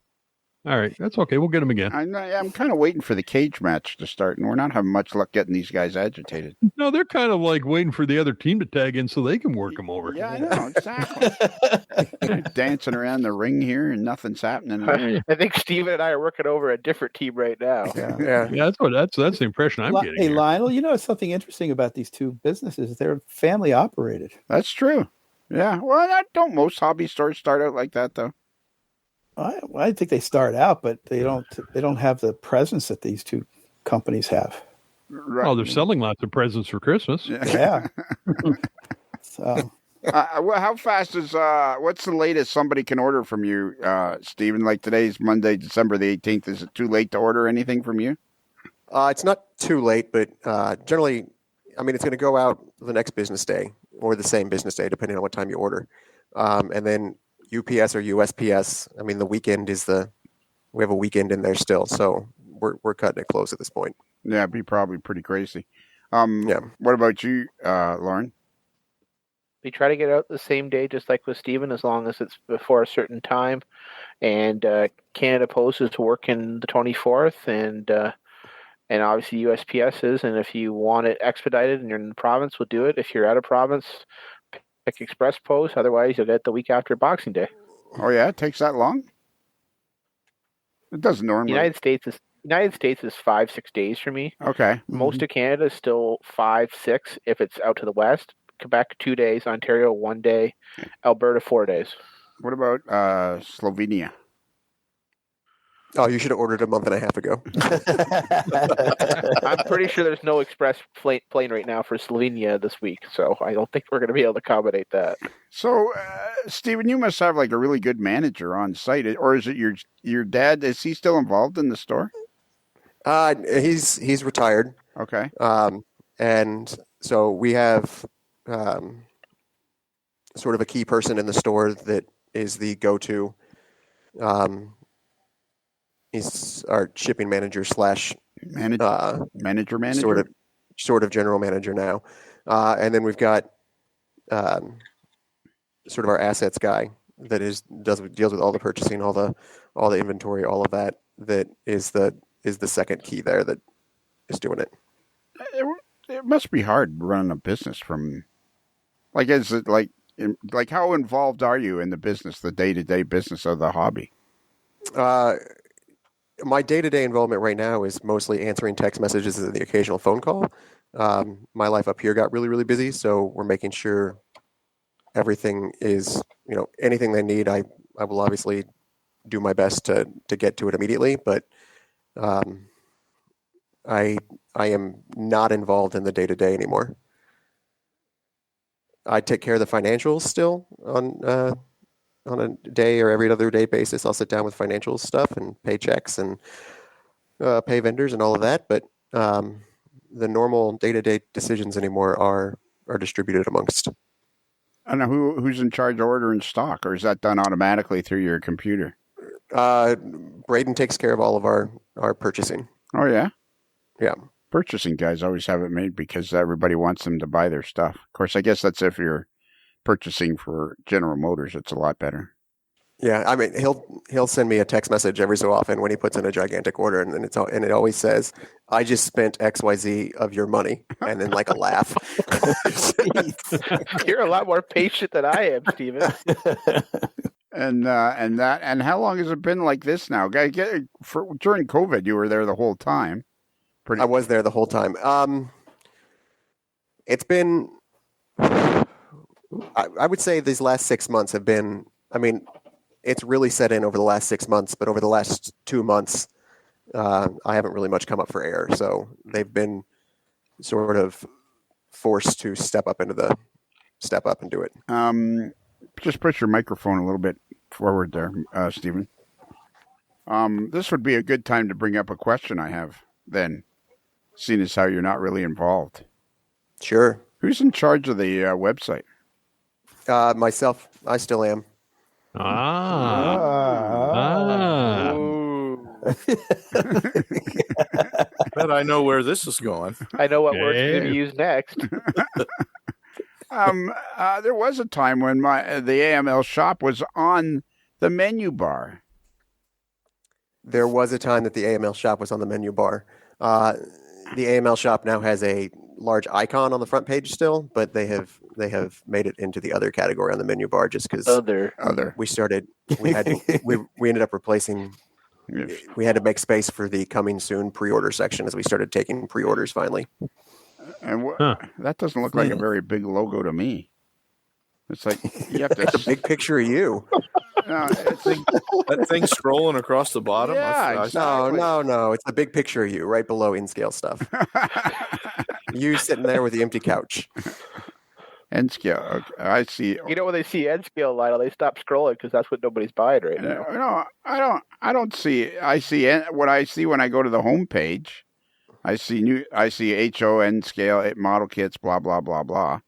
All right, that's okay. We'll get him again. I'm kind of waiting for the cage match to start, and we're not having much luck getting these guys agitated. No, they're kind of like waiting for the other team to tag in so they can work them over. Yeah, I know, exactly. Dancing around the ring here, and nothing's happening. I think Steven and I are working over a different team right now. Yeah. That's the impression I'm getting. Hey, here. Lionel, you know something interesting about these two businesses? They're family operated. That's true. Yeah. Well, don't most hobby stores start out like that, though? I think they start out, but they don't have the presence that these two companies have. Right. Oh, they're selling lots of presents for Christmas. Yeah. So, how fast is what's the latest somebody can order from you, Stephen? Like today's Monday, December the 18th. Is it too late to order anything from you? It's not too late, but generally, I mean, it's going to go out the next business day or the same business day, depending on what time you order. And then UPS or USPS. I mean, the weekend we have a weekend in there still, so we're cutting it close at this point. Yeah, it'd be probably pretty crazy. Yeah. What about you, Lorne? We try to get out the same day, just like with Steven, as long as it's before a certain time. And Canada Post is working the 24th, and obviously USPS is. And if you want it expedited and you're in the province, we'll do it. If you're out of province, pick Express Post. Otherwise, you'll get it the week after Boxing Day. Oh yeah, it takes that long? It doesn't normally. United States is 5-6 days for me. Okay. Most of Canada is still 5-6 if it's out to the west. Quebec 2 days, Ontario 1 day, Alberta 4 days. What about Slovenia? Oh, you should have ordered a month and a half ago. I'm pretty sure there's no express plane right now for Slovenia this week, so I don't think we're going to be able to accommodate that. So, Stephen, you must have like a really good manager on site, or is it your dad? Is he still involved in the store? He's retired. Okay. And so we have sort of a key person in the store that is the go-to. He's our shipping manager / manager, sort of general manager now. And then we've got sort of our assets guy that deals with all the purchasing, all the inventory, all of that. That is the second key there that is doing it. It must be hard running a business from, like, is it like how involved are you in the business, the day-to-day business of the hobby? My day-to-day involvement right now is mostly answering text messages and the occasional phone call. My life up here got really, really busy, so we're making sure everything is, anything they need, I will obviously do my best to get to it immediately, but I am not involved in the day-to-day anymore. I take care of the financials still on a day or every other day basis. I'll sit down with financial stuff and pay checks and pay vendors and all of that, but the normal day-to-day decisions anymore are distributed amongst. I don't know who's in charge of ordering stock, or is that done automatically through your computer? Braden takes care of all of our purchasing. Oh, yeah? Yeah. Purchasing guys always have it made because everybody wants them to buy their stuff. Of course, I guess that's if you're purchasing for General Motors, it's a lot better. Yeah, I mean, he'll send me a text message every so often when he puts in a gigantic order, and it always says, "I just spent XYZ of your money," and then like a laugh. You're a lot more patient than I am, Steven. And how long has it been like this now? During COVID, you were there the whole time. I was there the whole time. It's been, I would say these last 6 months have been, I mean, it's really set in over the last 6 months, but over the last 2 months, I haven't really much come up for air. So they've been sort of forced to step up and do it. Just push your microphone a little bit forward there, Stephen. This would be a good time to bring up a question I have then, seeing as how you're not really involved. Sure. Who's in charge of the website? Myself. I still am. Bet I know where this is going. I know what word's going to be used next. There was a time when the AML shop was on the menu bar. There was a time that the AML shop was on the menu bar. The AML shop now has a large icon on the front page still, but they have made it into the other category on the menu bar just because other. We ended up replacing. We had to make space for the coming soon pre-order section as we started taking pre-orders finally. And that doesn't look like a very big logo to me. It's like you have to. It's a big picture of you. That thing scrolling across the bottom. Yeah, exactly. No. It's a big picture of you right below in-scale stuff. You sitting there with the empty couch. N-scale. Okay, I see. When they see N-scale, Lionel, they stop scrolling because that's what nobody's buying right now. No, I don't see. I see what I see when I go to the home page. I see HO N-scale model kits, blah blah blah blah,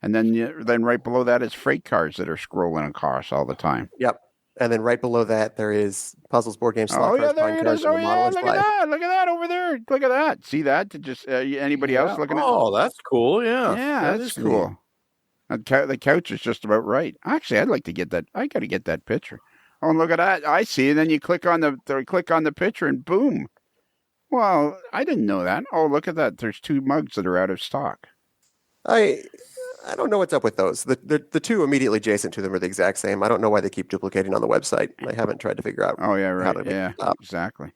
and then right below that is freight cars that are scrolling across all the time. Yep. And then right below that there is puzzles, board games, slot cars, there it is. Oh yeah, look at that over there. Look at that. See that? Just anybody else looking at? Oh, that's cool. Yeah, that's cool. The couch is just about right. Actually, I'd like to get that. I got to get that picture. Oh, and look at that. I see. And then you click on the picture, and boom. Well, I didn't know that. Oh, look at that. There's 2 mugs that are out of stock. I don't know what's up with those. The 2 immediately adjacent to them are the exact same. I don't know why they keep duplicating on the website. I haven't tried to figure out. Oh yeah, right. Exactly.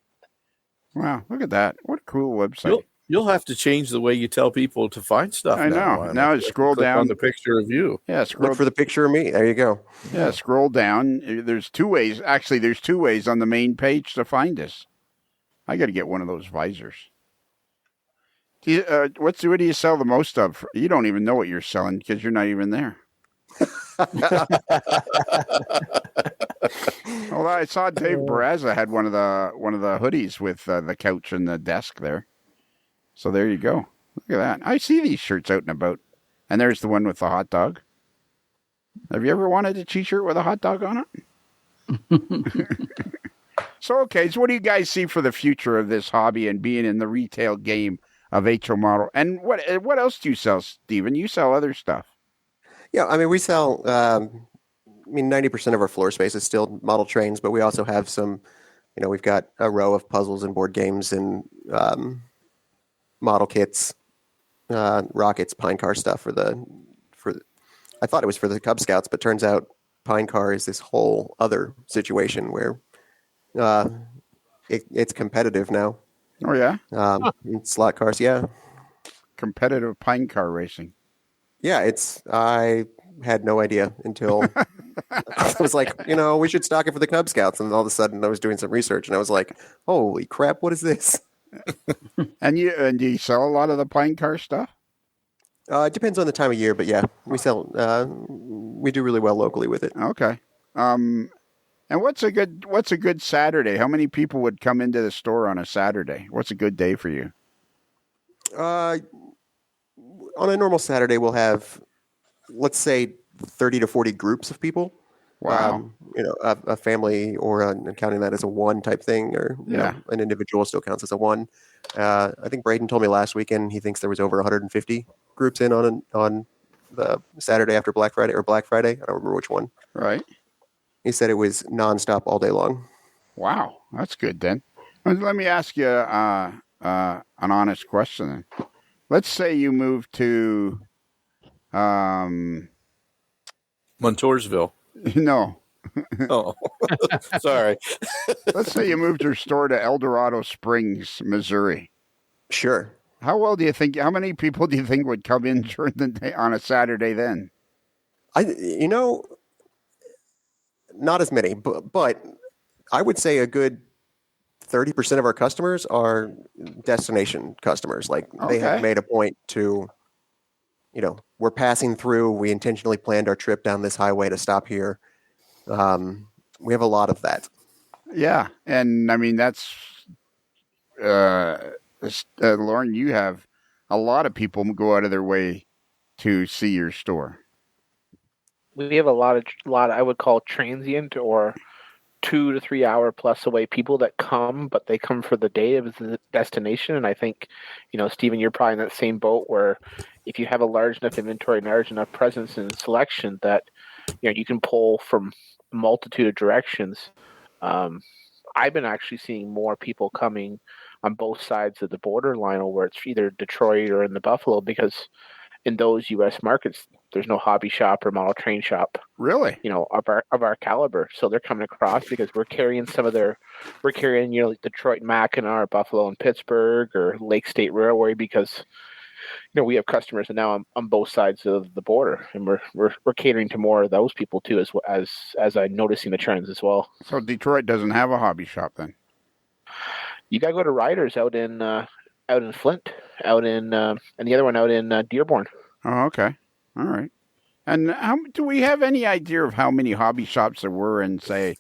Wow, look at that. What a cool website. You'll have to change the way you tell people to find stuff. I know. Now scroll down on the picture of you. Yeah, look for the picture of me. There you go. Yeah, scroll down. There's 2 ways. Actually, there's 2 ways on the main page to find us. I got to get one of those visors. What do you sell the most of? You don't even know what you're selling because you're not even there. Well, I saw Dave Barraza had one of the hoodies with the couch and the desk there. So there you go. Look at that. I see these shirts out and about. And there's the one with the hot dog. Have you ever wanted a t-shirt with a hot dog on it? So what do you guys see for the future of this hobby and being in the retail game of HO model? And what else do you sell, Stephen? You sell other stuff. Yeah, I mean, we sell mean, 90% of our floor space is still model trains, but we also have some, we've got a row of puzzles and board games and model kits, rockets, pine car stuff I thought it was for the Cub Scouts, but turns out pine car is this whole other situation where it's competitive now. Oh, yeah? Slot cars, yeah. Competitive pine car racing. Yeah, I had no idea until I was like, we should stock it for the Cub Scouts. And all of a sudden I was doing some research and I was like, holy crap, what is this? And do you sell a lot of the pine car stuff? It depends on the time of year, but yeah, we do really well locally with it. Okay. And what's a good Saturday? How many people would come into the store on a Saturday? What's a good day for you? On a normal Saturday, we'll have, let's say, 30 to 40 groups of people. Wow. A family or counting that as a one type thing, or an individual still counts as a one. I think Braden told me last weekend he thinks there was over 150 groups in on the Saturday after Black Friday or Black Friday. I don't remember which one. Right. He said it was nonstop all day long. Wow, that's good then. Let me ask you an honest question then. Let's say you move to Montoursville. No. Oh, sorry. Let's say you moved your store to El Dorado Springs, Missouri. Sure. How many people do you think would come in during the day on a Saturday then? Not as many, but I would say a good 30% of our customers are destination customers. Like they have made a point to, we're passing through. We intentionally planned our trip down this highway to stop here. We have a lot of that. Yeah. And I mean, that's, Lorne, you have a lot of people go out of their way to see your store. We have a lot, I would call transient or 2 to 3 hour plus away people that come, but they come for the day of the destination. And I think, Stephen, you're probably in that same boat where if you have a large enough inventory, large enough presence and selection that, you can pull from a multitude of directions. I've been actually seeing more people coming on both sides of the borderline, where it's either Detroit or in the Buffalo, because in those U.S. markets, there's no hobby shop or model train shop. Really? Of our caliber. So they're coming across because we're carrying like Detroit Mackinac, Buffalo and Pittsburgh, or Lake State Railway, because we have customers now on both sides of the border, and we're catering to more of those people too, as I'm noticing the trends as well. So Detroit doesn't have a hobby shop then? You gotta go to Riders out in Flint, and the other one out in Dearborn. Oh, okay. All right. And do we have any idea of how many hobby shops there were in, say,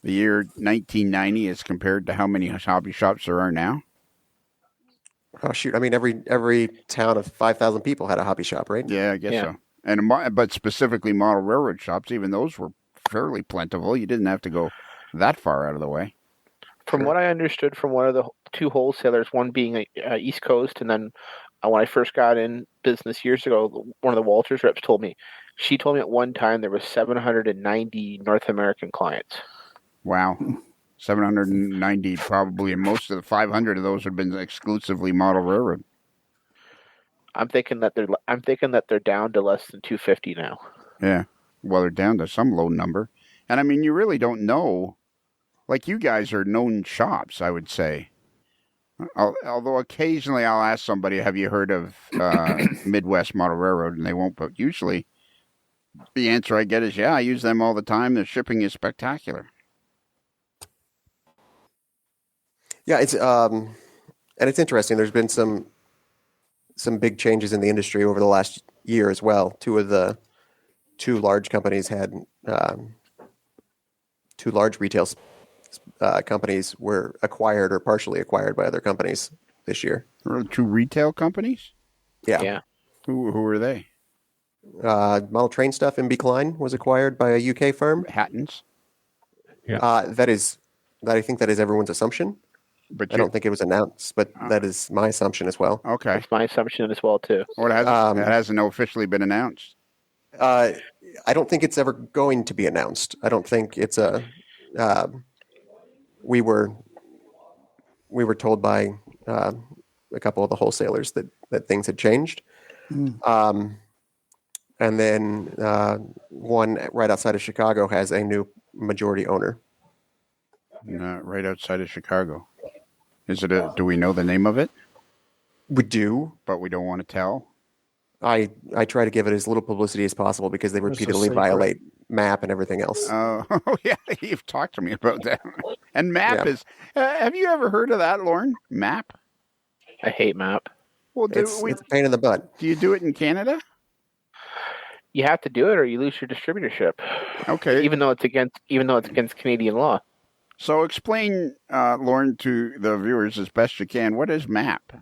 the year 1990 as compared to how many hobby shops there are now? Oh shoot! I mean, every town of 5,000 people had a hobby shop, right? Yeah, I guess so. But specifically model railroad shops, even those were fairly plentiful. You didn't have to go that far out of the way. From what I understood from one of the two wholesalers, one being East Coast, and then when I first got in business years ago, one of the Walters reps told me at one time there was 790 North American clients. Wow. 790 probably, and most of the 500 of those have been exclusively model railroad. I'm thinking that they're down to less than 250 now. Yeah, well, they're down to some low number, and I mean, you really don't know. Like, you guys are known shops, I would say. Although occasionally I'll ask somebody, "Have you heard of Midwest Model Railroad?" and they won't. But usually, the answer I get is, "Yeah, I use them all the time. Their shipping is spectacular." Yeah, it's and it's interesting. There's been some big changes in the industry over the last year as well. Two large companies had two large retail companies were acquired or partially acquired by other companies this year. Two retail companies? Yeah. Who are they? Model Train Stuff in Klein was acquired by a UK firm. Hattons? Yeah. I think that is everyone's assumption. But I don't think it was announced, but that is my assumption as well. Okay. That's my assumption as well, too. Well, it hasn't officially been announced. I don't think it's ever going to be announced. I don't think it's a. We were told by a couple of the wholesalers that things had changed. Mm. And then one right outside of Chicago has a new majority owner. Right outside of Chicago. Is it do we know the name of it? We do, but we don't want to tell. I try to give it as little publicity as possible because they repeatedly violate MAP and everything else. Oh, yeah, you've talked to me about that. And MAP is. Have you ever heard of that, Lorne? MAP. I hate MAP. Well, it's a pain in the butt. Do you do it in Canada? You have to do it, or you lose your distributorship. Okay. Even though it's against Canadian law. So explain, Lorne, to the viewers as best you can. What is MAP?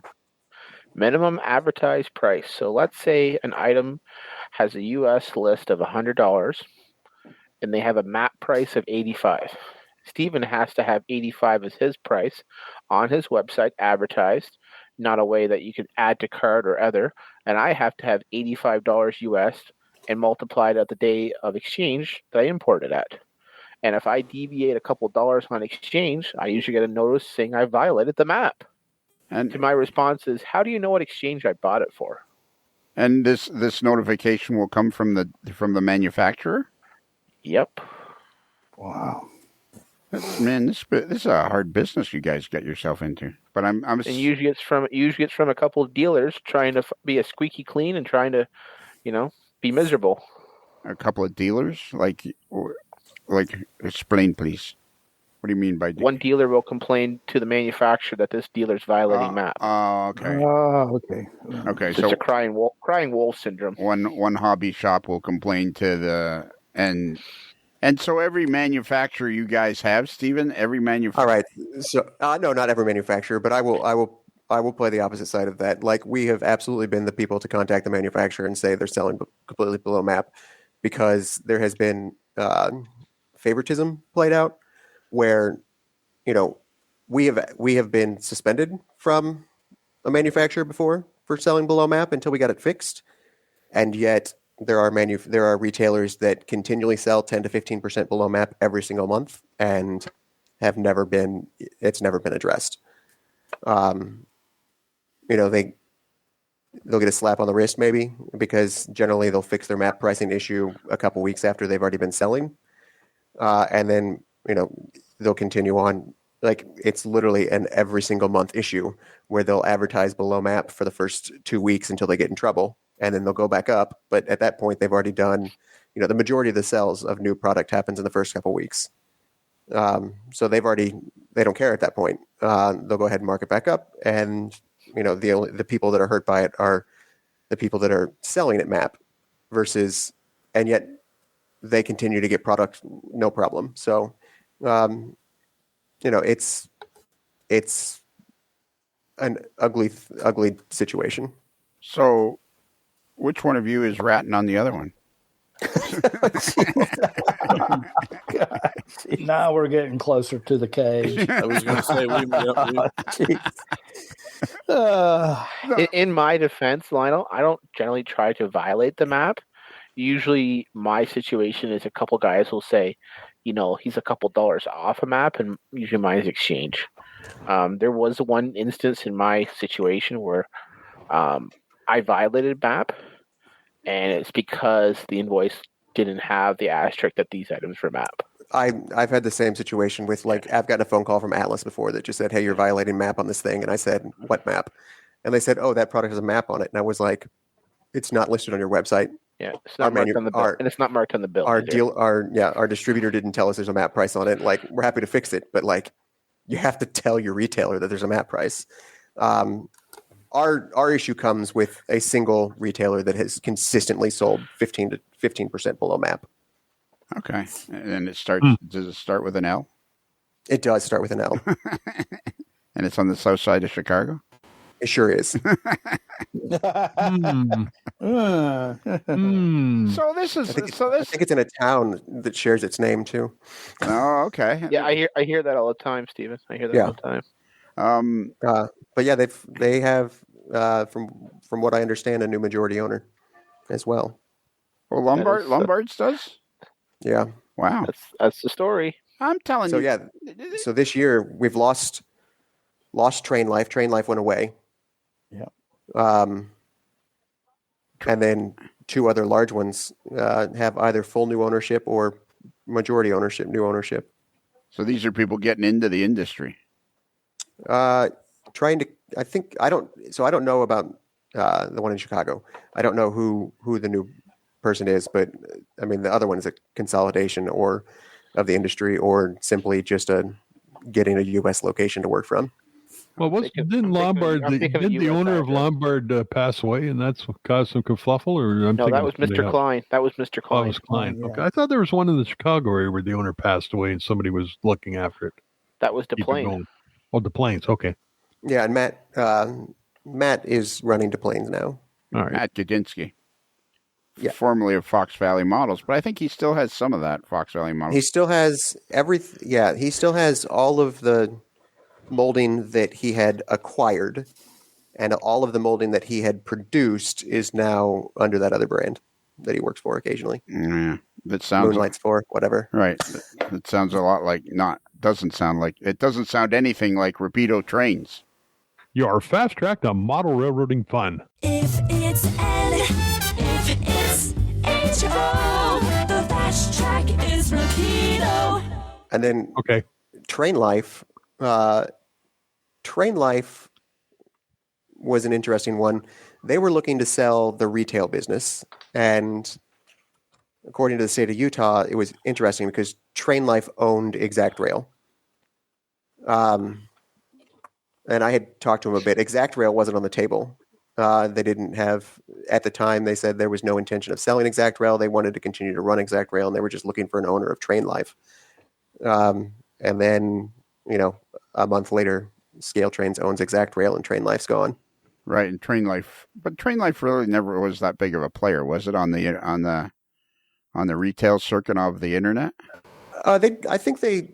Minimum advertised price. So let's say an item has a U.S. list of $100, and they have a MAP price of $85. Stephen has to have $85 as his price on his website advertised, not a way that you can add to cart or other. And I have to have $85 U.S. and multiplied at the day of exchange that I imported at. And if I deviate a couple dollars on exchange, I usually get a notice saying I violated the MAP. And to my response is, how do you know what exchange I bought it for? And this notification will come from the manufacturer? Yep. Wow. Man, this is a hard business you guys get yourself into. But I'm and usually it's from a couple of dealers trying to be a squeaky clean and trying to, be miserable. A couple of dealers, like explain, please. What do you mean by one dealer will complain to the manufacturer that this dealer's violating MAP? Oh, okay. Okay. Okay, so it's a crying wolf syndrome. One hobby shop will complain to the and so every manufacturer you guys have, Stephen, every manufacturer. All right. So no, not every manufacturer, but I will play the opposite side of that. Like, we have absolutely been the people to contact the manufacturer and say they're selling completely below MAP, because there has been favoritism played out, where we have been suspended from a manufacturer before for selling below MAP until we got it fixed, and yet there are retailers that continually sell 10 to 15% below MAP every single month and it's never been addressed. They'll get a slap on the wrist maybe, because generally they'll fix their MAP pricing issue a couple weeks after they've already been selling, and then they'll continue on. Like, it's literally an every single month issue where they'll advertise below MAP for the first 2 weeks until they get in trouble, and then they'll go back up. But at that point, they've already done, the majority of the sales of new product happens in the first couple weeks. So they don't care at that point. They'll go ahead and mark it back up, and the people that are hurt by it are the people that are selling at MAP, and yet they continue to get product no problem. So, it's an ugly situation. So, which one of you is ratting on the other one? Now we're getting closer to the cage. I was going to say in my defense, Lionel, I don't generally try to violate the MAP. Usually my situation is a couple guys will say, he's a couple dollars off a MAP, and usually mine is exchange. There was one instance in my situation where I violated MAP, and it's because the invoice didn't have the asterisk that these items were MAP. I've had the same situation with, I've gotten a phone call from Atlas before that just said, "Hey, you're violating MAP on this thing," and I said, "What MAP?" And they said, "Oh, that product has a MAP on it," and I was like, "It's not listed on your website." Yeah, it's not marked on the bill, and it's not marked on the bill. Our distributor didn't tell us there's a MAP price on it. We're happy to fix it, but you have to tell your retailer that there's a MAP price. Our issue comes with a single retailer that has consistently sold 15% below MAP. Okay, and it starts. Does it start with an L? It does start with an L. And it's on the south side of Chicago? It sure is. So this is. I think it's in a town that shares its name too. Oh, okay. Yeah, I hear that all the time, Stephen. I hear that all the time. But yeah, they have from what I understand, a new majority owner as well. Oh, Lombard's does? Yeah. Wow. That's the story. I'm telling So you. yeah, so this year we've lost Train Life. Train Life went away. Yeah. And then two other large ones have either full new ownership or majority ownership, new ownership. So these are people getting into the industry. I don't know about the one in Chicago. I don't know who the new person is, but I mean the other one is a consolidation or of the industry or simply just getting a U.S. location to work from. Well, didn't the owner of Lombard pass away, and that's what caused some kerfluffle? Or no, that was Mr. Klein. That was Mr. Klein. That was Klein. Yeah. Okay, I thought there was one in the Chicago area where the owner passed away and somebody was looking after it. That was DePlain. Oh, DePlains. Okay. Yeah, and Matt is running DePlains now. All right. Matt Gudinski. Yeah. Formerly of Fox Valley Models, but I think he still has some of that Fox Valley Models. He still has he still has all of the molding that he had acquired, and all of the molding that he had produced is now under that other brand that he works for occasionally. Yeah, that sounds Moonlights for whatever. Right. It sounds a lot like doesn't sound anything like Rapido Trains. Your fast track to model railroading fun. If it's N, if it's H-O, the fast track is Rapido. And then Okay. Train Life. Train Life was an interesting one. They were looking to sell the retail business, and according to the state of Utah, it was interesting because Train Life owned Exact Rail. And I had talked to him a bit. Exact Rail wasn't on the table. They didn't have, at the time, they said there was no intention of selling Exact Rail. They wanted to continue to run Exact Rail, and they were just looking for an owner of Train Life. And then, a month later, Scale Trains owns Exact Rail, and Train Life's gone. Right, and Train Life really never was that big of a player, was it, on the retail circuit of the internet? I think they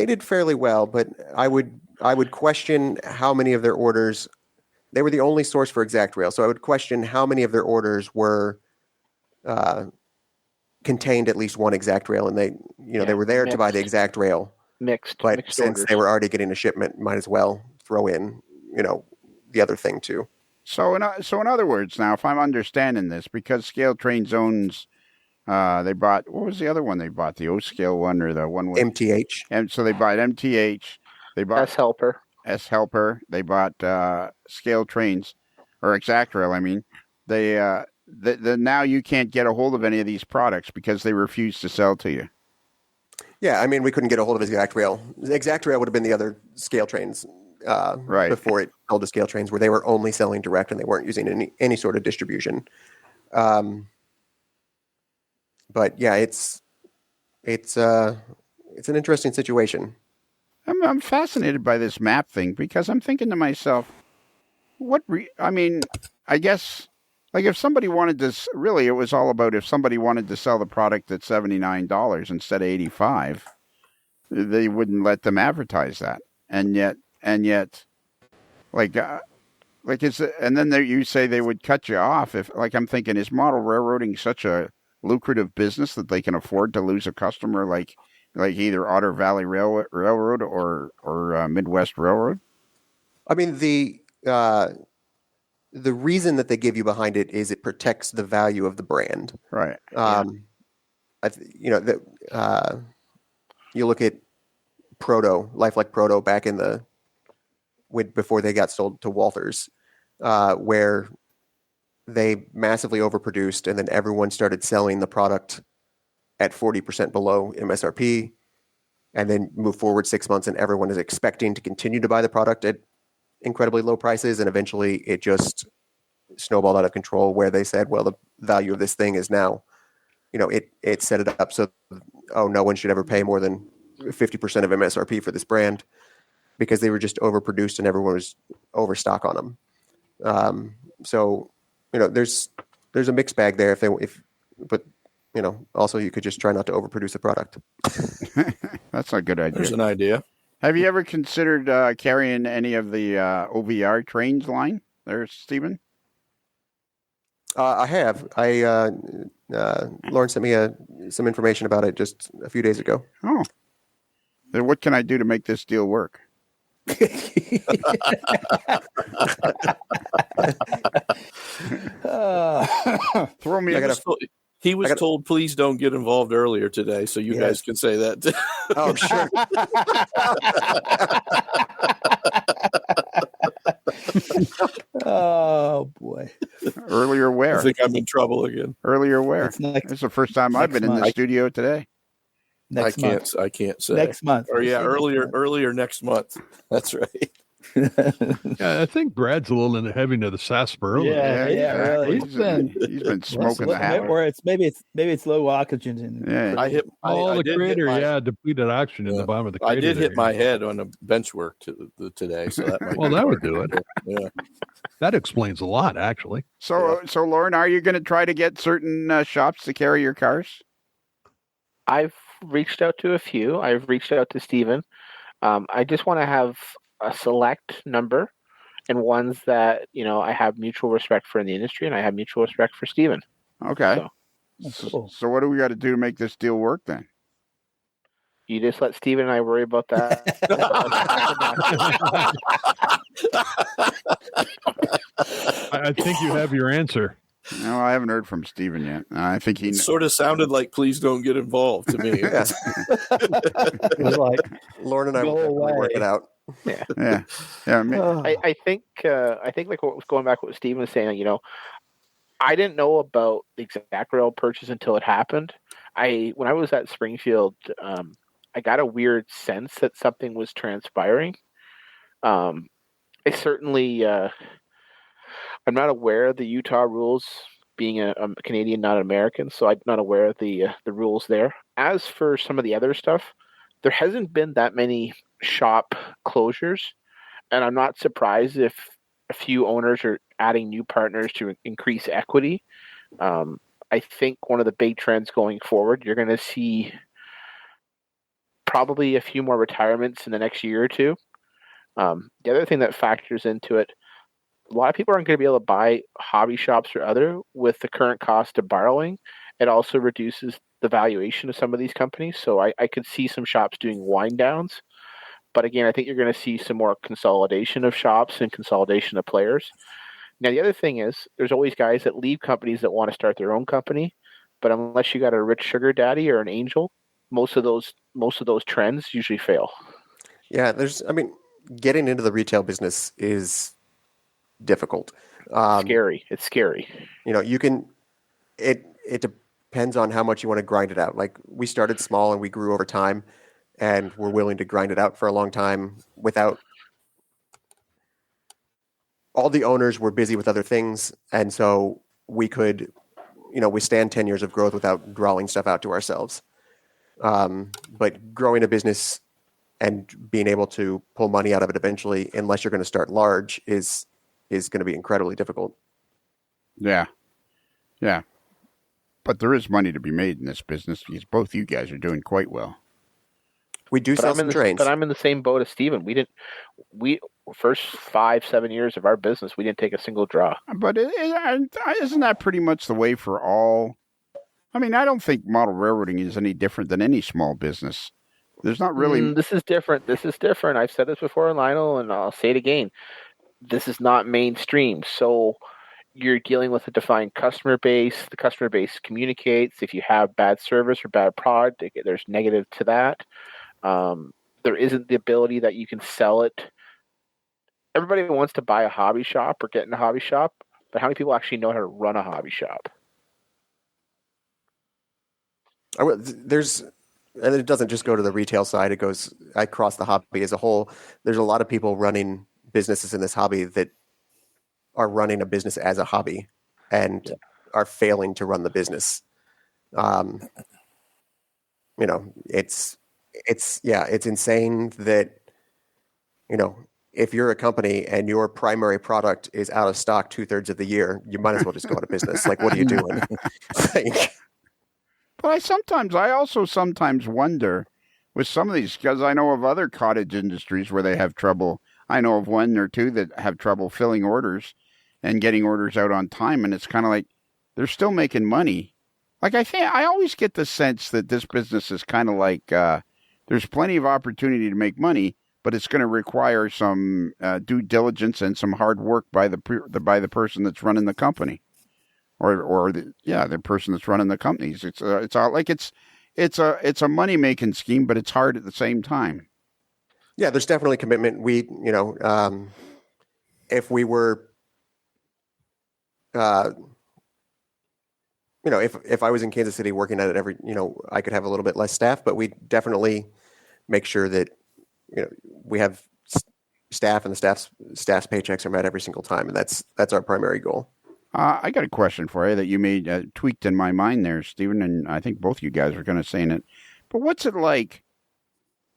did fairly well, but I would question how many of their orders. They were the only source for Exact Rail, so I would question how many of their orders were contained at least one Exact Rail, and they were there to buy the Exact Rail. Mixed Since orders. They were already getting a shipment, might as well throw in, the other thing too. So in other words, now if I'm understanding this, because Scale Trains owns, they bought, what was the other one they bought? The O Scale one or the one with MTH? And so they bought MTH. They bought S Helper. They bought Scale Trains, or Exact Rail. I mean, they now you can't get a hold of any of these products because they refuse to sell to you. Yeah, I mean, we couldn't get a hold of Exact Rail. Exact Rail would have been the other Scale Trains right before it sold to Scale Trains, where they were only selling direct and they weren't using any sort of distribution. But yeah, it's an interesting situation. I'm fascinated by this map thing because I'm thinking to myself, I guess, like if somebody wanted to, really, it was all about if somebody wanted to sell the product at $79 instead of $85, they wouldn't let them advertise that. And yet, and then you say they would cut you off if, like, I'm thinking, is model railroading such a lucrative business that they can afford to lose a customer like either Otter Valley Railroad or Midwest Railroad? I mean, the reason that they give you behind it is it protects the value of the brand. Right. You look at Lifelike Proto back in before they got sold to Walters, where they massively overproduced, and then everyone started selling the product at 40% below MSRP, and then move forward 6 months, and everyone is expecting to continue to buy the product at incredibly low prices, and eventually it just snowballed out of control, where they said, well, the value of this thing is now, it set it up so, no one should ever pay more than 50% of MSRP for this brand, because they were just overproduced and everyone was overstock on them. So, there's a mixed bag there but also you could just try not to overproduce the product. That's a good idea. There's an idea. Have you ever considered carrying any of the OVR Trains line there, Stephen? I have. Lauren sent me some information about it just a few days ago. Oh. Then what can I do to make this deal work? Throw me. He was told, please don't get involved earlier today, so you guys can say that. Oh, sure. Oh boy! Earlier where? I think I'm in trouble again. Earlier where? It's next- This is the first time I've been in the studio today. Next month. I can't say Next month. Or yeah, Next earlier next month. That's right. Yeah, I think Brad's a little heavy into the sarsaparilla. Really. He's been smoking the hat. Or maybe it's low oxygen. In Yeah. I hit the did crater. hit my, Depleted oxygen in the bottom of the crater. I did hit my head on a bench work today, so that might. Well, that would do it. Yeah. That explains a lot, actually. So Lauren, are you going to try to get certain shops to carry your cars? I've reached out to a few. I've reached out to Stephen. I just want to have a select number and ones that, I have mutual respect for in the industry, and I have mutual respect for Stephen. Okay. Cool. So what do we got to do to make this deal work then? You just let Stephen and I worry about that. I think you have your answer. No, I haven't heard from Stephen yet. I think he sort of sounded like "please don't get involved" to me. Yeah. It was like Lauren and I will definitely work it out. Yeah. I think like what was going back what Stephen was saying, I didn't know about the exact rail purchase until it happened. When I was at Springfield, I got a weird sense that something was transpiring. I certainly I'm not aware of the Utah rules, being a Canadian, not an American, so I'm not aware of the rules there. As for some of the other stuff, there hasn't been that many shop closures, and I'm not surprised if a few owners are adding new partners to increase equity. I think one of the big trends going forward, you're going to see probably a few more retirements in the next year or two. The other thing that factors into it, a lot of people aren't going to be able to buy hobby shops or other with the current cost of borrowing. It also reduces the valuation of some of these companies. So I could see some shops doing wind downs. But again, I think you're going to see some more consolidation of shops and consolidation of players. Now, the other thing is there's always guys that leave companies that want to start their own company. But unless you got a rich sugar daddy or an angel, most of those trends usually fail. Yeah, getting into the retail business is difficult. Scary. It's scary. You can. It depends on how much you want to grind it out. Like, we started small and we grew over time, and we're willing to grind it out for a long time without. All the owners were busy with other things, and so we could, withstand 10 years of growth without drawing stuff out to ourselves. But growing a business and being able to pull money out of it eventually, unless you're going to start large, is going to be incredibly difficult. Yeah. Yeah. But there is money to be made in this business because both you guys are doing quite well. We do sell some trains. But I'm in the same boat as Steven. We first 5-7 years of our business, we didn't take a single draw. But isn't that pretty much the way for all? I mean, I don't think model railroading is any different than any small business. There's not really. This is different. I've said this before, Lionel, and I'll say it again. This is not mainstream. So you're dealing with a defined customer base. The customer base communicates. If you have bad service or bad product, there's negative to that. There isn't the ability that you can sell it. Everybody wants to buy a hobby shop or get in a hobby shop, but how many people actually know how to run a hobby shop? And it doesn't just go to the retail side. It goes across the hobby as a whole. There's a lot of people running businesses in this hobby that are running a business as a hobby and are failing to run the business. It's insane that, if you're a company and your primary product is out of stock 2/3 of the year, you might as well just go out of business. Like, what are you doing? But I also sometimes wonder with some of these, because I know of other cottage industries where they have trouble. I know of one or two that have trouble filling orders and getting orders out on time. And it's kind of like, they're still making money. Like I always get the sense that this business is kind of like there's plenty of opportunity to make money, but it's going to require some due diligence and some hard work by the person that's running the company, or the person that's running the companies. It's a money making scheme, but it's hard at the same time. Yeah, there's definitely commitment. If we were, if I was in Kansas City working at it I could have a little bit less staff, but we definitely make sure that, we have staff and the staff's paychecks are met every single time. And that's our primary goal. I got a question for you that you made tweaked in my mind there, Stephen, and I think both you guys are going to say it. But what's it like?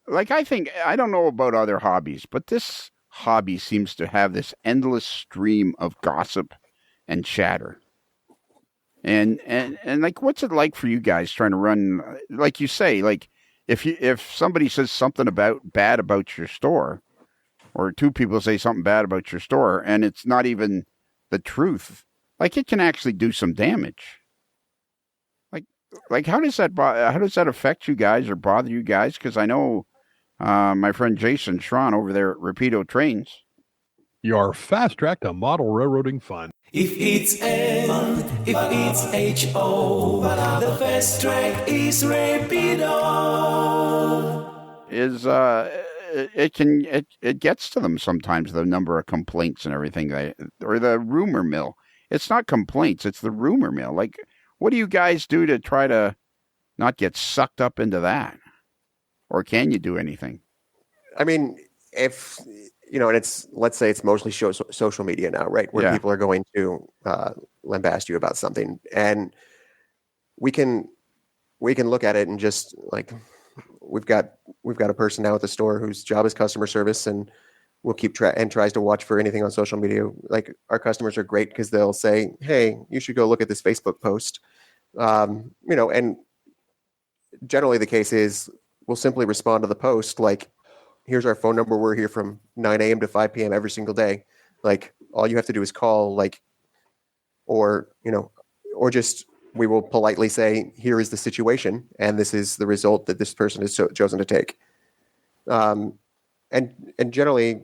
Like, I don't know about other hobbies, but this hobby seems to have this endless stream of gossip and chatter. And like, what's it like for you guys trying to run, like you say, like if somebody says something bad about your store, or two people say something bad about your store and it's not even the truth, like it can actually do some damage. Like how does that affect you guys or bother you guys? Because I know my friend Jason Schron over there at Rapido Trains. Your fast track to model railroading fun. If it's N, if it's H-O, the fast track is Rapido. It gets to them sometimes, the number of complaints and everything, or the rumor mill. It's not complaints, it's the rumor mill. Like, what do you guys do to try to not get sucked up into that? Or can you do anything? I mean, if, and let's say it's mostly social media now, right? Where people are going to lambast you about something. And we can look at it and just like, we've got a person now at the store whose job is customer service, and we'll keep and tries to watch for anything on social media. Like, our customers are great because they'll say, "Hey, you should go look at this Facebook post." And generally the case is we'll simply respond to the post like, "Here's our phone number. We're here from 9 a.m. to 5 p.m. every single day. Like, all you have to do is call, like, or just, we will politely say, here is the situation, and this is the result that this person has chosen to take." And generally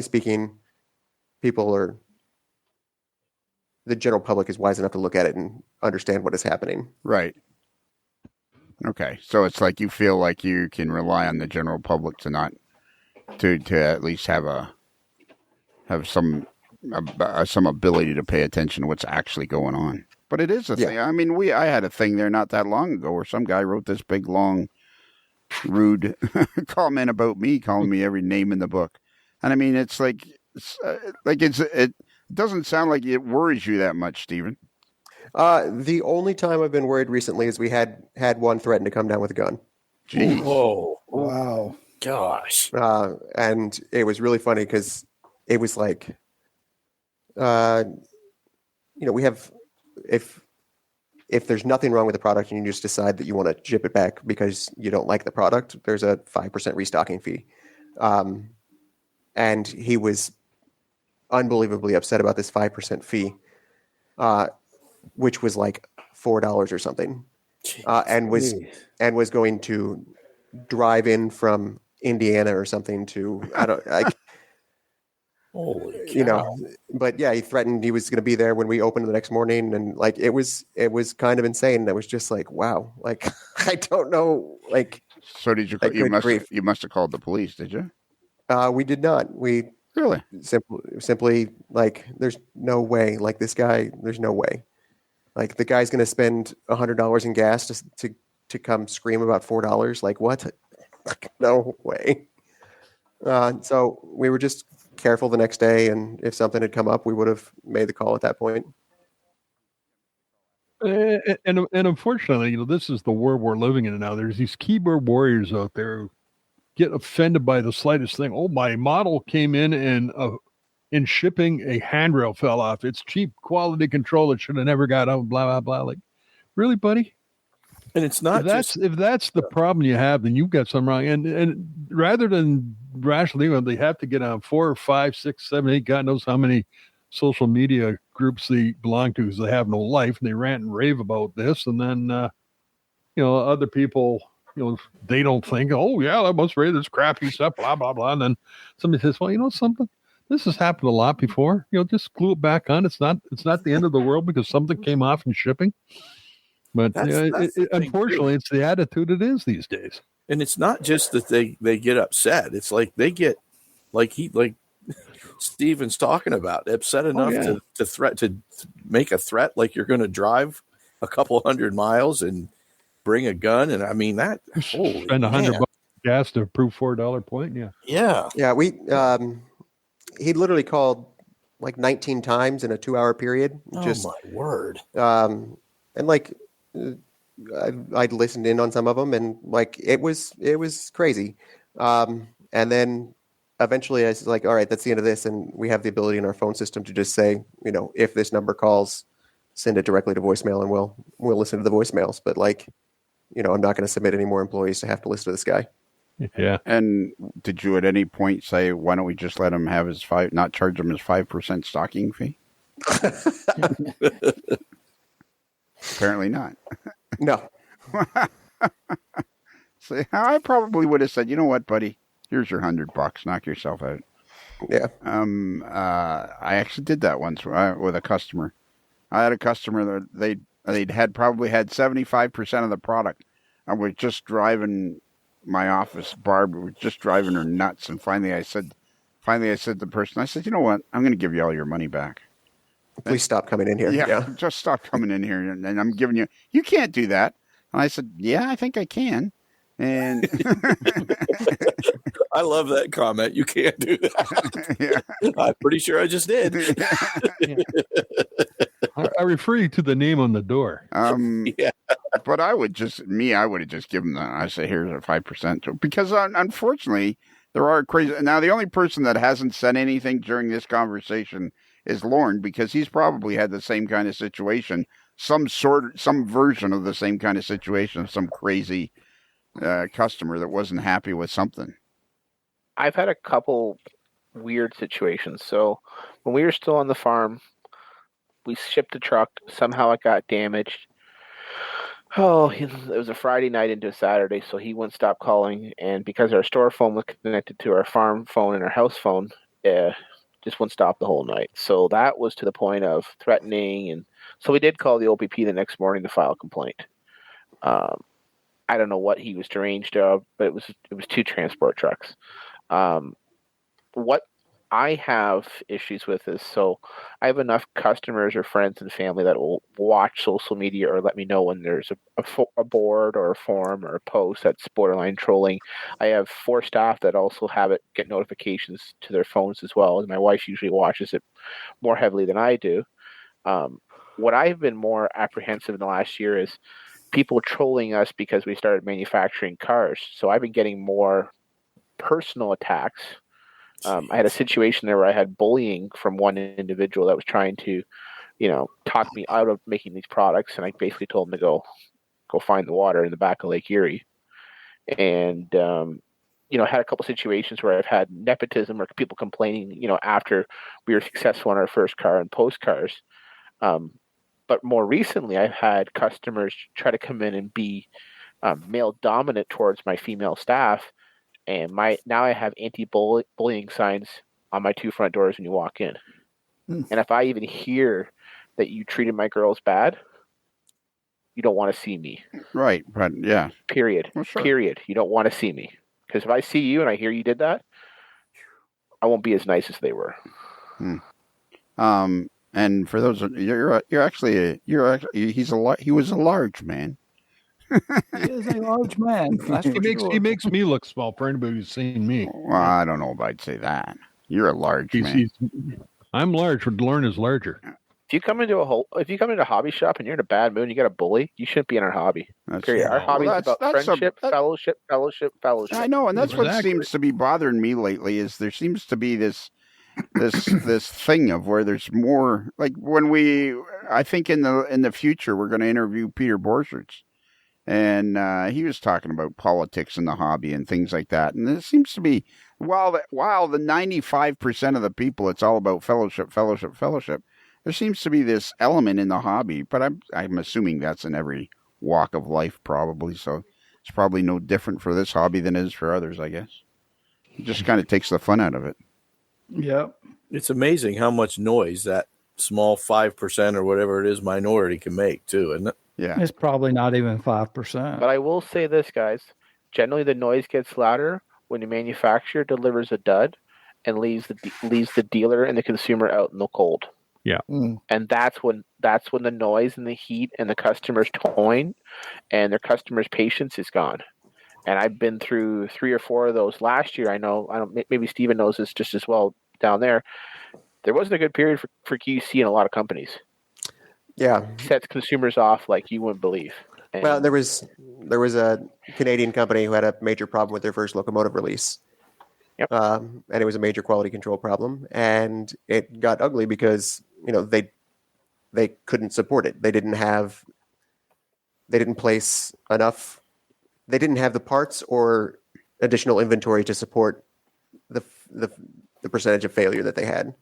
speaking, the general public is wise enough to look at it and understand what is happening. Right. Okay. So it's like you feel like you can rely on the general public to at least have some ability to pay attention to what's actually going on. But it is a thing. I mean, I had a thing there not that long ago where some guy wrote this big, long, rude comment about me, calling me every name in the book. And I mean, it's like, it doesn't sound like it worries you that much, Stephen. The only time I've been worried recently is we had one threaten to come down with a gun. Jeez. Whoa. Wow. Gosh. And it was really funny because it was like, we have, if there's nothing wrong with the product and you just decide that you want to ship it back because you don't like the product, there's a 5% restocking fee. And he was unbelievably upset about this 5% fee, which was like $4 or something, and was going to drive in from Indiana or something to, holy cow. But yeah, he threatened he was going to be there when we opened the next morning, and like it was kind of insane. It was just like, wow, like I don't know, like. So did you? You must have called the police, did you? We did not. We really simply like, there's no way. Like, this guy, there's no way. Like, the guy's going to spend $100 in gas to come scream about $4. Like, what? No way. So we were just careful the next day, and if something had come up, we would have made the call at that point. And unfortunately, this is the world we're living in now. There's these keyboard warriors out there who get offended by the slightest thing. Oh, my model came in and in shipping, a handrail fell off. It's cheap quality control. It should have never got out. Blah blah blah. Like, really, buddy? And it's not if that's the problem you have, then you've got something wrong. And rather than rationally, they have to get on 4 or 5, 6, 7, 8, God knows how many social media groups they belong to because they have no life, and they rant and rave about this, and then other people, they don't think, oh yeah, that must rave this crappy stuff, blah blah blah, and then somebody says, well, you know something, this has happened a lot before. Just glue it back on. It's not the end of the world because something came off in shipping. But unfortunately, it's the attitude it is these days. And it's not just that they get upset. It's like they get like Steven's talking about, upset enough to make a threat, like you're going to drive a couple 100 miles and bring a gun. And I mean that spend $100 gas to approve $4 point. Yeah. We he literally called like 19 times in a 2-hour period. My word. And like. I'd listened in on some of them, and like it was crazy. And then eventually I was like, all right, that's the end of this. And we have the ability in our phone system to just say, if this number calls, send it directly to voicemail, and we'll listen to the voicemails. But like, I'm not going to submit any more employees to have to listen to this guy. Yeah. And did you at any point say, why don't we just let him have not charge him his 5% stocking fee? Apparently not. No. So I probably would have said, you know what, buddy? Here's your $100. Knock yourself out. Yeah. I actually did that once with a customer. I had a customer that they'd probably had 75% of the product. I was just driving my office. Barb was just driving her nuts. And finally I said to the person, I said, you know what? I'm going to give you all your money back. Please stop coming in here. Yeah, just stop coming in here. And I'm giving you can't do that. And I said, yeah, I think I can. And I love that comment. You can't do that. Yeah. I'm pretty sure I just did. I refer you to the name on the door. Yeah. But I would have just given them, I say, here's a 5%. Because unfortunately, there are crazy. Now, the only person that hasn't said anything during this conversation is Lorne, because he's probably had the same kind of situation, some version of the same kind of situation, some crazy customer that wasn't happy with something. I've had a couple weird situations. So when we were still on the farm, we shipped a truck. Somehow it got damaged. It was a Friday night into a Saturday, so he wouldn't stop calling. And because our store phone was connected to our farm phone and our house phone, just wouldn't stop the whole night. So that was to the point of threatening. And so we did call the OPP the next morning to file a complaint. I don't know what he was deranged of, but it was 2 transport trucks. What I have issues with is, so I have enough customers or friends and family that will watch social media or let me know when there's a board or a forum or a post that's borderline trolling. I have 4 staff that also get notifications to their phones as well, and my wife usually watches it more heavily than I do. What I've been more apprehensive in the last year is people trolling us because we started manufacturing cars. So I've been getting more personal attacks. I had a situation there where I had bullying from one individual that was trying to, talk me out of making these products. And I basically told him to go find the water in the back of Lake Erie. And, had a couple situations where I've had nepotism or people complaining, after we were successful in our first car and post cars. But more recently, I've had customers try to come in and be male dominant towards my female staff. And now I have anti-bullying signs on my 2 front doors when you walk in. And if I even hear that you treated my girls bad, you don't want to see me. Right. But yeah. Period. Well, sure. Period. You don't want to see me. Because if I see you and I hear you did that, I won't be as nice as they were. And for those, he was a large man. He is a large man. He makes me look small for anybody who's seen me. Well, I don't know if I'd say that. You're a large man. I'm large, but Lorne is larger. If you come into a hobby shop and you're in a bad mood and you got a bully, you shouldn't be in our hobby. Period. Our hobby is about friendship, fellowship. I know, and that's what seems to be bothering me lately. Is there seems to be this thing of where there's more, like I think in the future we're going to interview Peter Borchardt, and he was talking about politics in the hobby and things like that. And it seems to be, while the 95% of the people, it's all about fellowship, there seems to be this element in the hobby, but I'm assuming that's in every walk of life probably. So it's probably no different for this hobby than it is for others, I guess. It just kind of takes the fun out of it. Yep. It's amazing how much noise that small 5% or whatever it is minority can make too, isn't it? Yeah. It's probably not even 5%. But I will say this, guys. Generally, the noise gets louder when the manufacturer delivers a dud and leaves the dealer and the consumer out in the cold. Yeah. And that's when the noise and the heat and the customer's towing and their customer's patience is gone. And I've been through 3 or 4 of those last year. I don't. Maybe Steven knows this just as well down there. There wasn't a good period for QC in a lot of companies. Yeah. It sets consumers off like you wouldn't believe. And Well, there was a Canadian company who had a major problem with their first locomotive release. Yep. And it was a major quality control problem, and it got ugly because they couldn't support it. They didn't place enough. They didn't have the parts or additional inventory to support the percentage of failure that they had,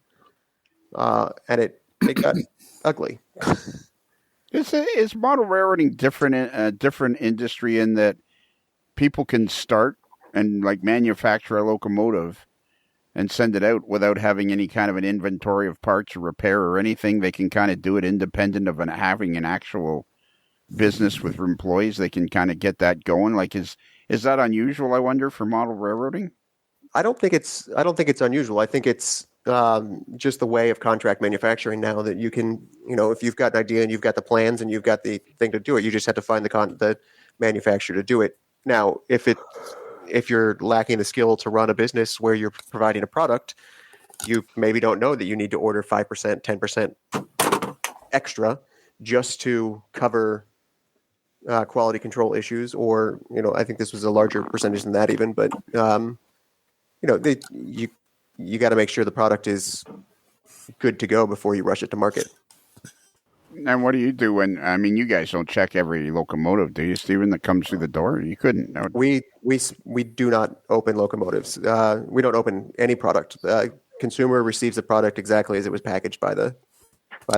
and it got ugly. Is model railroading different industry in that people can start and like manufacture a locomotive and send it out without having any kind of an inventory of parts or repair or anything? They can kind of do it independent of having an actual business with employees. They can kind of get that going. Like, is that unusual, I wonder, for model railroading? I don't think it's unusual. I think it's just the way of contract manufacturing now that you can, if you've got an idea and you've got the plans and you've got the thing to do it, you just have to find the manufacturer to do it. Now, if you're lacking the skill to run a business where you're providing a product, you maybe don't know that you need to order 5%, 10% extra just to cover quality control issues, or I think this was a larger percentage than that even, but you got to make sure the product is good to go before you rush it to market. And what do you do when, you guys don't check every locomotive, do you, Stephen, that comes through the door? You couldn't. No. We do not open locomotives. We don't open any product. Consumer receives the product exactly as it was packaged by the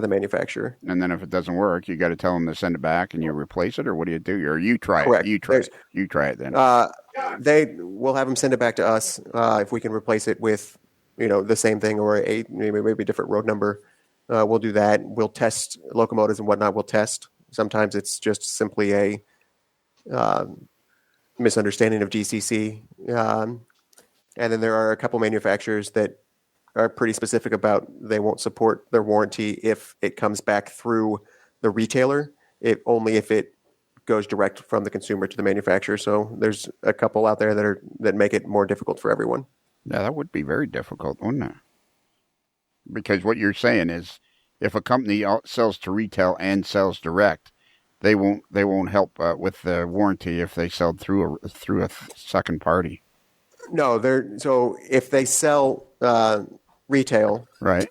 manufacturer. And then if it doesn't work, you got to tell them to send it back and you replace it, or what do you do? Or you try Correct. it. You try it then. We'll have them send it back to us if we can replace it with the same thing or maybe a different road number. We'll do that. We'll test locomotives and whatnot. We'll test. Sometimes it's just simply a misunderstanding of GCC. And then there are a couple manufacturers that are pretty specific about they won't support their warranty if it comes back through the retailer, only if it goes direct from the consumer to the manufacturer. So there's a couple out there that make it more difficult for everyone. Yeah, that would be very difficult, wouldn't it? Because what you're saying is, if a company sells to retail and sells direct, they won't help with the warranty if they sell through a second party. No, so if they sell retail, right?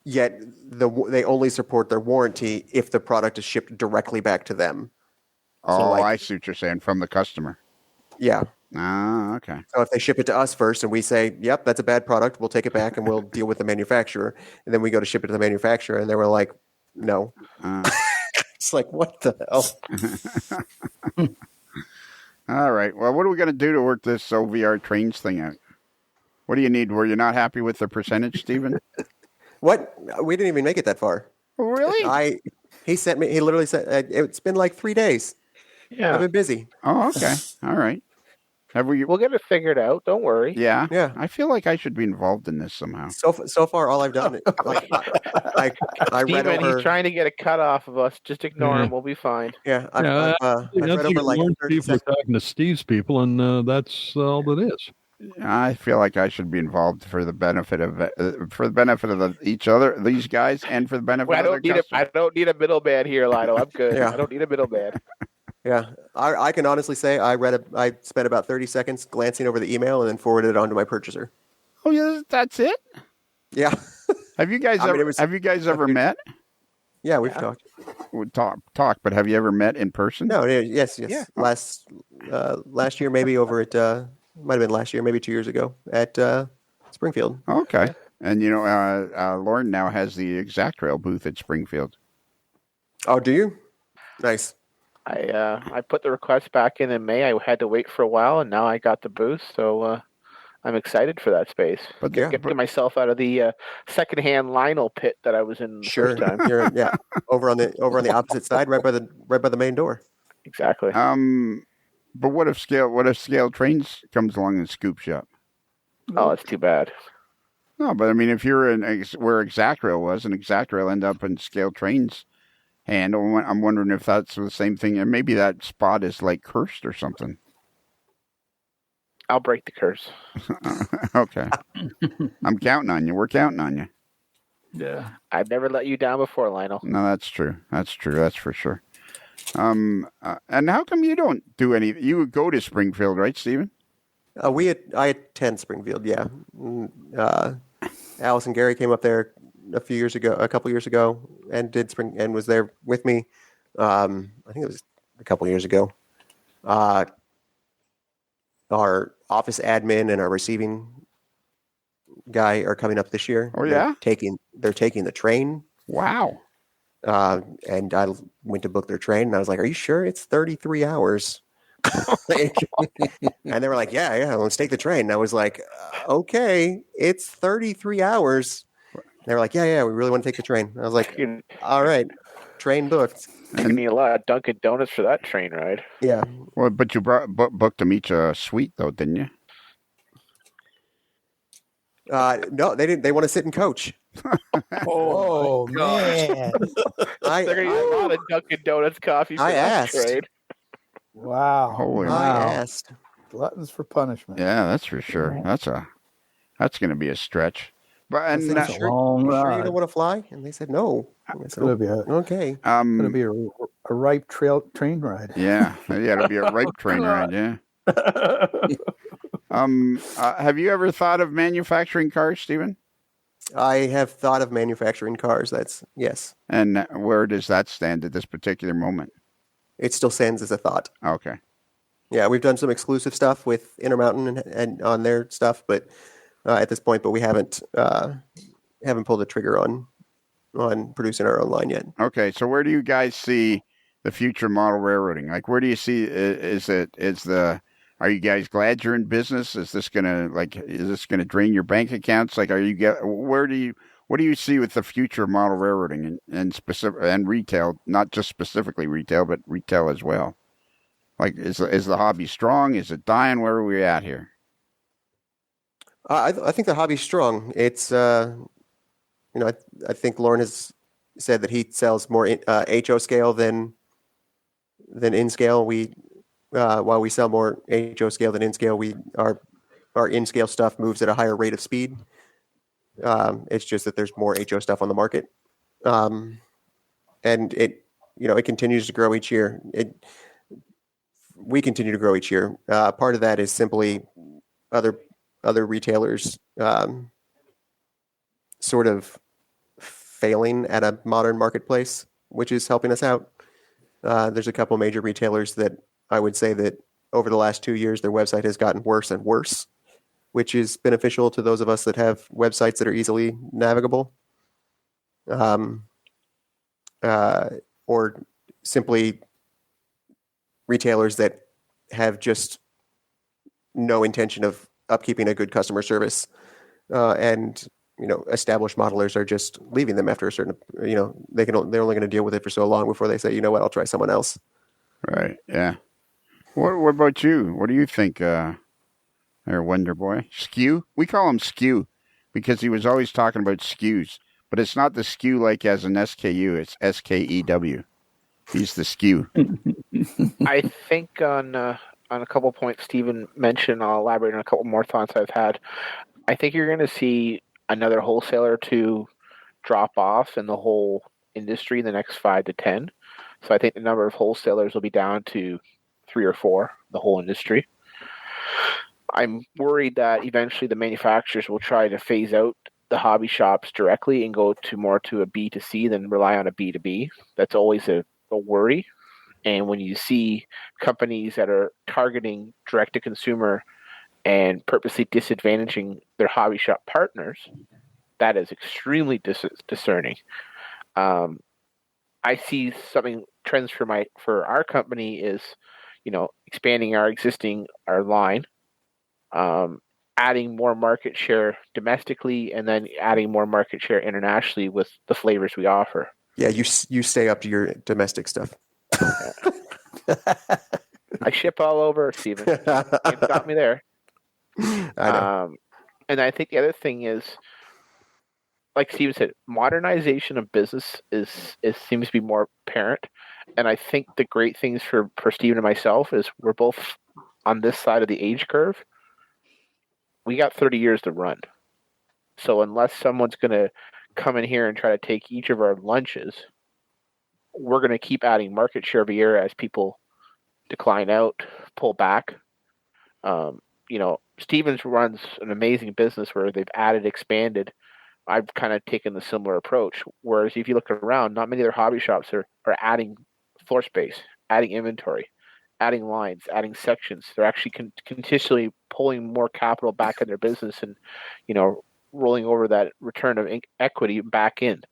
Yet they only support their warranty if the product is shipped directly back to them. Oh, I see what you're saying, from the customer. Yeah. Ah, okay. So if they ship it to us first and we say, yep, that's a bad product, we'll take it back and we'll deal with the manufacturer. And then we go to ship it to the manufacturer and they were like, no. It's like, what the hell? All right. Well, what are we going to do to work this OVR trains thing out? What do you need? Were you not happy with the percentage, Stephen? What? We didn't even make it that far. Oh, really? He literally said, it's been like 3 days. Yeah. I've been busy. Oh, okay. All right. We'll get it figured out. Don't worry. Yeah. Yeah. I feel like I should be involved in this somehow. So far, all I've done, I read Steven, over. he's trying to get a cut off of us. Just ignore him. We'll be fine. Yeah, I've read over like 30 people seconds. talking to Steve's people, and that's all that is. I feel like I should be involved for the benefit of each other, these guys, and for the benefit of the customers. I don't need a middleman here, Lino. I'm good. Yeah. I don't need a middleman. Yeah, I can honestly say I spent about 30 seconds glancing over the email and then forwarded it on to my purchaser. Oh, yeah, that's it? Yeah. Have you guys ever met? Yeah, we've talked. We talk, but have you ever met in person? No, yes. Yeah. Last year, maybe over at might have been last year, maybe 2 years ago at Springfield. Okay. And Lorne now has the Exactrail booth at Springfield. Oh, do you? Nice. I put the request back in May. I had to wait for a while, and now I got the booth, so I'm excited for that space. But get myself out of the secondhand Lionel pit that I was in the Sure. first time. You're over on the opposite side, right by the main door. Exactly. But what if Scale Trains comes along and scoops you up? Oh, that's too bad. No, but I mean, if you're in where Exactrail was, and Exactrail end up in Scale Trains hand, I'm wondering if that's the same thing, and maybe that spot is like cursed or something. I'll break the curse. Okay. I'm counting on you. We're counting on you. Yeah. I've never let you down before, Lionel. No, that's true. That's true. That's for sure. And how come you don't do any? You would go to Springfield, right, Stephen? I attend Springfield. Yeah. Alice and Gary came up there a couple years ago, and was there with me. I think it was a couple years ago. Our office admin and our receiving guy are coming up this year. Oh yeah, they're taking the train. Wow. And I went to book their train, and I was like, "Are you sure it's 33 hours?" And they were like, "Yeah, let's take the train." And I was like, "Okay, it's 33 hours." And they were like, "Yeah, we really want to take the train." And I was like, "All right, train booked." You need a lot of Dunkin' Donuts for that train ride. Yeah. Well, but you booked them each a suite, though, didn't you? No, they didn't. They want to sit and coach. Oh man! They're gonna eat a lot of Dunkin' Donuts coffee for that train. Wow! Holy I asked. Gluttons for punishment. Yeah, that's for sure. That's going to be a stretch. But I said, that's a long you ride. sure you don't want to fly? And they said no. It's going to be okay. It's going to be a ripe train ride. Yeah, it'll be a ripe train ride. Yeah. Have you ever thought of manufacturing cars, Stephen? I have thought of manufacturing cars. Yes. And where does that stand at this particular moment? It still stands as a thought. Okay. Yeah, we've done some exclusive stuff with Intermountain and on their stuff, but at this point, we haven't pulled the trigger on producing our own line yet. Okay, so where do you guys see the future model railroading? Like, where do you see are you guys glad you're in business? Is this gonna drain your bank accounts? Like, what do you see with the future of model railroading and specific and retail, not just specifically retail, but retail as well? Like, is the hobby strong? Is it dying? Where are we at here? I think the hobby's strong. It's I think Lorne has said that he sells more HO scale than in scale. While we sell more HO scale than in scale, our in scale stuff moves at a higher rate of speed. It's just that there's more HO stuff on the market, and it continues to grow each year. We continue to grow each year. Part of that is simply other retailers sort of failing at a modern marketplace, which is helping us out. There's a couple major retailers that I would say that over the last 2 years, their website has gotten worse and worse, which is beneficial to those of us that have websites that are easily navigable. Or simply retailers that have just no intention of upkeeping a good customer service, and established modelers are just leaving them after a certain, they're only going to deal with it for so long before they say, you know what, I'll try someone else. Right. Yeah. What about you? What do you think, there, Wonder Boy? Skew? We call him Skew because he was always talking about SKUs, but it's not the skew like as an SKU. It's SKEW. He's the Skew. I think on a couple points Stephen mentioned, I'll elaborate on a couple more thoughts I've had. I think you're going to see another wholesaler to drop off in the whole industry in the next 5 to 10. So I think the number of wholesalers will be down to 3 or 4, the whole industry. I'm worried that eventually the manufacturers will try to phase out the hobby shops directly and go more to a B2C than rely on a B2B. That's always a worry. And when you see companies that are targeting direct-to-consumer and purposely disadvantaging their hobby shop partners, that is extremely discerning. I see trends for our company is, expanding our line, adding more market share domestically, and then adding more market share internationally with the flavors we offer. Yeah, you stay up to your domestic stuff. I ship all over, Stephen. You can't stop me there. I know. And I think the other thing is, like Steven said, modernization of business seems to be more apparent. And I think the great things for Steven and myself is we're both on this side of the age curve. We got 30 years to run. So unless someone's going to come in here and try to take each of our lunches, we're going to keep adding market share every year as people decline out, pull back. Stevens runs an amazing business where they've added, expanded. I've kind of taken the similar approach. Whereas if you look around, not many other hobby shops are adding floor space, adding inventory, adding lines, adding sections. They're actually continuously pulling more capital back in their business and, rolling over that return of equity back in.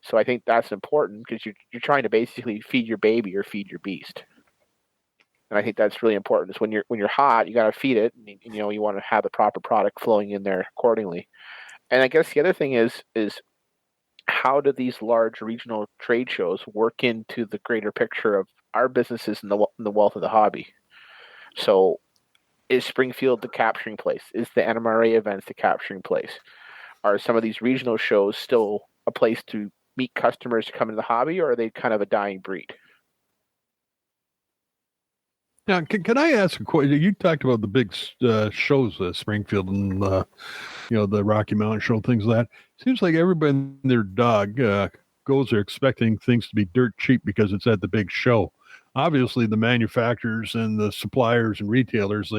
So I think that's important because you're trying to basically feed your baby or feed your beast. And I think that's really important. Is when you're hot, you got to feed it. And, you want to have the proper product flowing in there accordingly. And I guess the other thing is how do these large regional trade shows work into the greater picture of our businesses and the wealth of the hobby? So is Springfield the capturing place? Is the NMRA events the capturing place? Are some of these regional shows still a place to meet customers to come into the hobby, or are they kind of a dying breed? Now, can I ask a question? You talked about the big shows, Springfield and the Rocky Mountain Show, things like that. Seems like everybody and their dog goes there expecting things to be dirt cheap because it's at the big show. Obviously, the manufacturers and the suppliers and retailers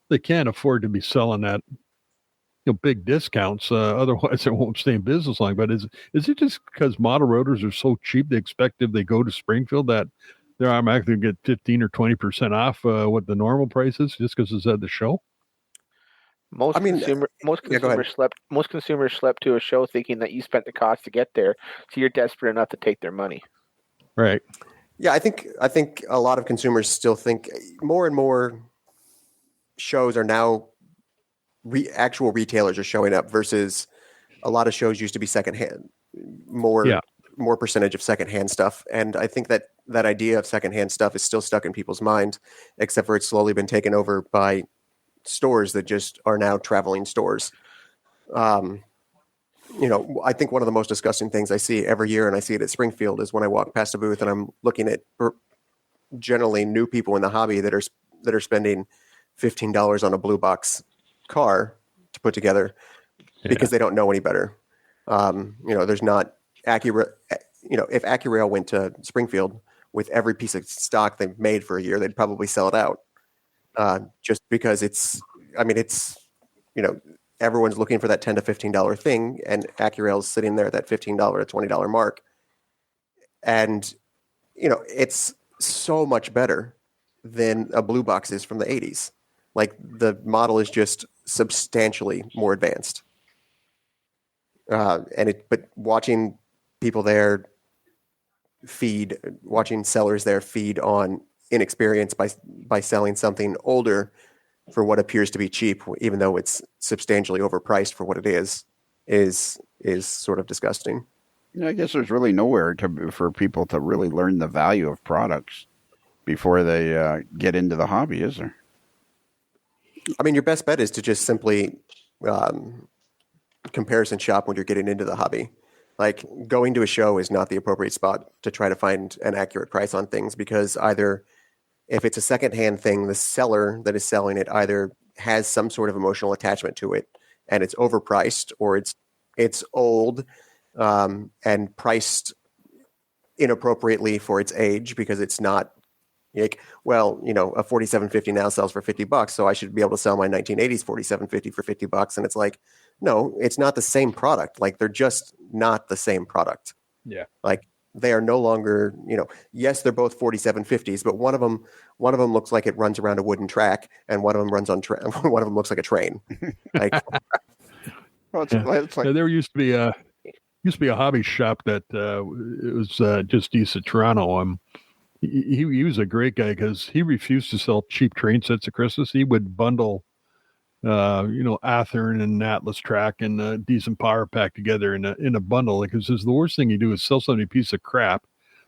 they can't afford to be selling at big discounts. Otherwise, it won't stay in business long. But is it just because model rotors are so cheap they expect if they go to Springfield that they're automatically going to get 15 or 20% off what the normal price is just because it's at the show? Most consumers slept to a show thinking that you spent the cost to get there, so you're desperate enough to take their money. Right. Yeah, I think a lot of consumers still think more and more shows are now actual retailers are showing up versus a lot of shows used to be secondhand, more percentage of secondhand stuff. And I think that idea of secondhand stuff is still stuck in people's mind, except for it's slowly been taken over by stores that just are now traveling stores. I think one of the most disgusting things I see every year, and I see it at Springfield, is when I walk past a booth and I'm looking at generally new people in the hobby that are spending $15 on a blue box car to put together because they don't know any better. There's not accurate. If AccuRail went to Springfield with every piece of stock they've made for a year, they'd probably sell it out. Just because everyone's looking for that $10 to $15 thing, and AccuRail's sitting there at that $15 to $20 mark. And, it's so much better than a blue box is from the 80s. Like, the model is just substantially more advanced. But watching people there watching sellers there feed on inexperience by selling something older for what appears to be cheap, even though it's substantially overpriced for what it is sort of disgusting. I guess there's really nowhere for people to really learn the value of products before they get into the hobby, is there? I mean, your best bet is to just simply comparison shop when you're getting into the hobby. Like, going to a show is not the appropriate spot to try to find an accurate price on things, because either if it's a secondhand thing, the seller that is selling it either has some sort of emotional attachment to it and it's overpriced, or it's old and priced inappropriately for its age, because it's not like, well, a 4750 now sells for $50, so I should be able to sell my 1980s 4750 for $50. And it's like, no, it's not the same product. Like, they're just not the same product. Yeah. Like, they are no longer, yes, they're both 4750s, but one of them looks like it runs around a wooden track, and one of them runs on one of them looks like a train. Like, Well, it's like There used to be a hobby shop that it was just east of Toronto. He was a great guy because he refused to sell cheap train sets at Christmas. He would bundle, Athearn and Atlas track and a decent power pack together in a bundle. Because the worst thing you do is sell somebody a piece of crap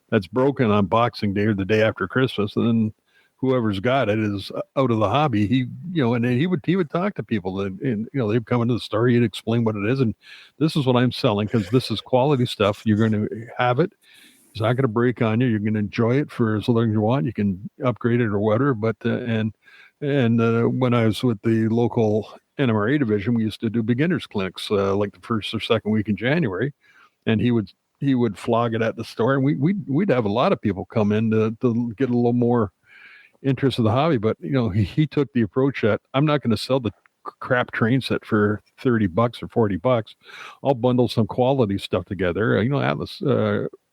that's broken on Boxing Day or the day after Christmas, and then whoever's got it is out of the hobby. And then he would talk to people, and they'd come into the store. He'd explain what it is, and this is what I'm selling because this is quality stuff. You're going to have it. It's not going to break on you. You're going to enjoy it for as long as you want. You can upgrade it or whatever. But when I was with the local NMRA division, we used to do beginners clinics like the first or second week in January, and he would flog it at the store, and we'd have a lot of people come in to get a little more interest in the hobby. But he took the approach that I'm not going to sell the crap train set for $30 or $40. I'll bundle some quality stuff together. Atlas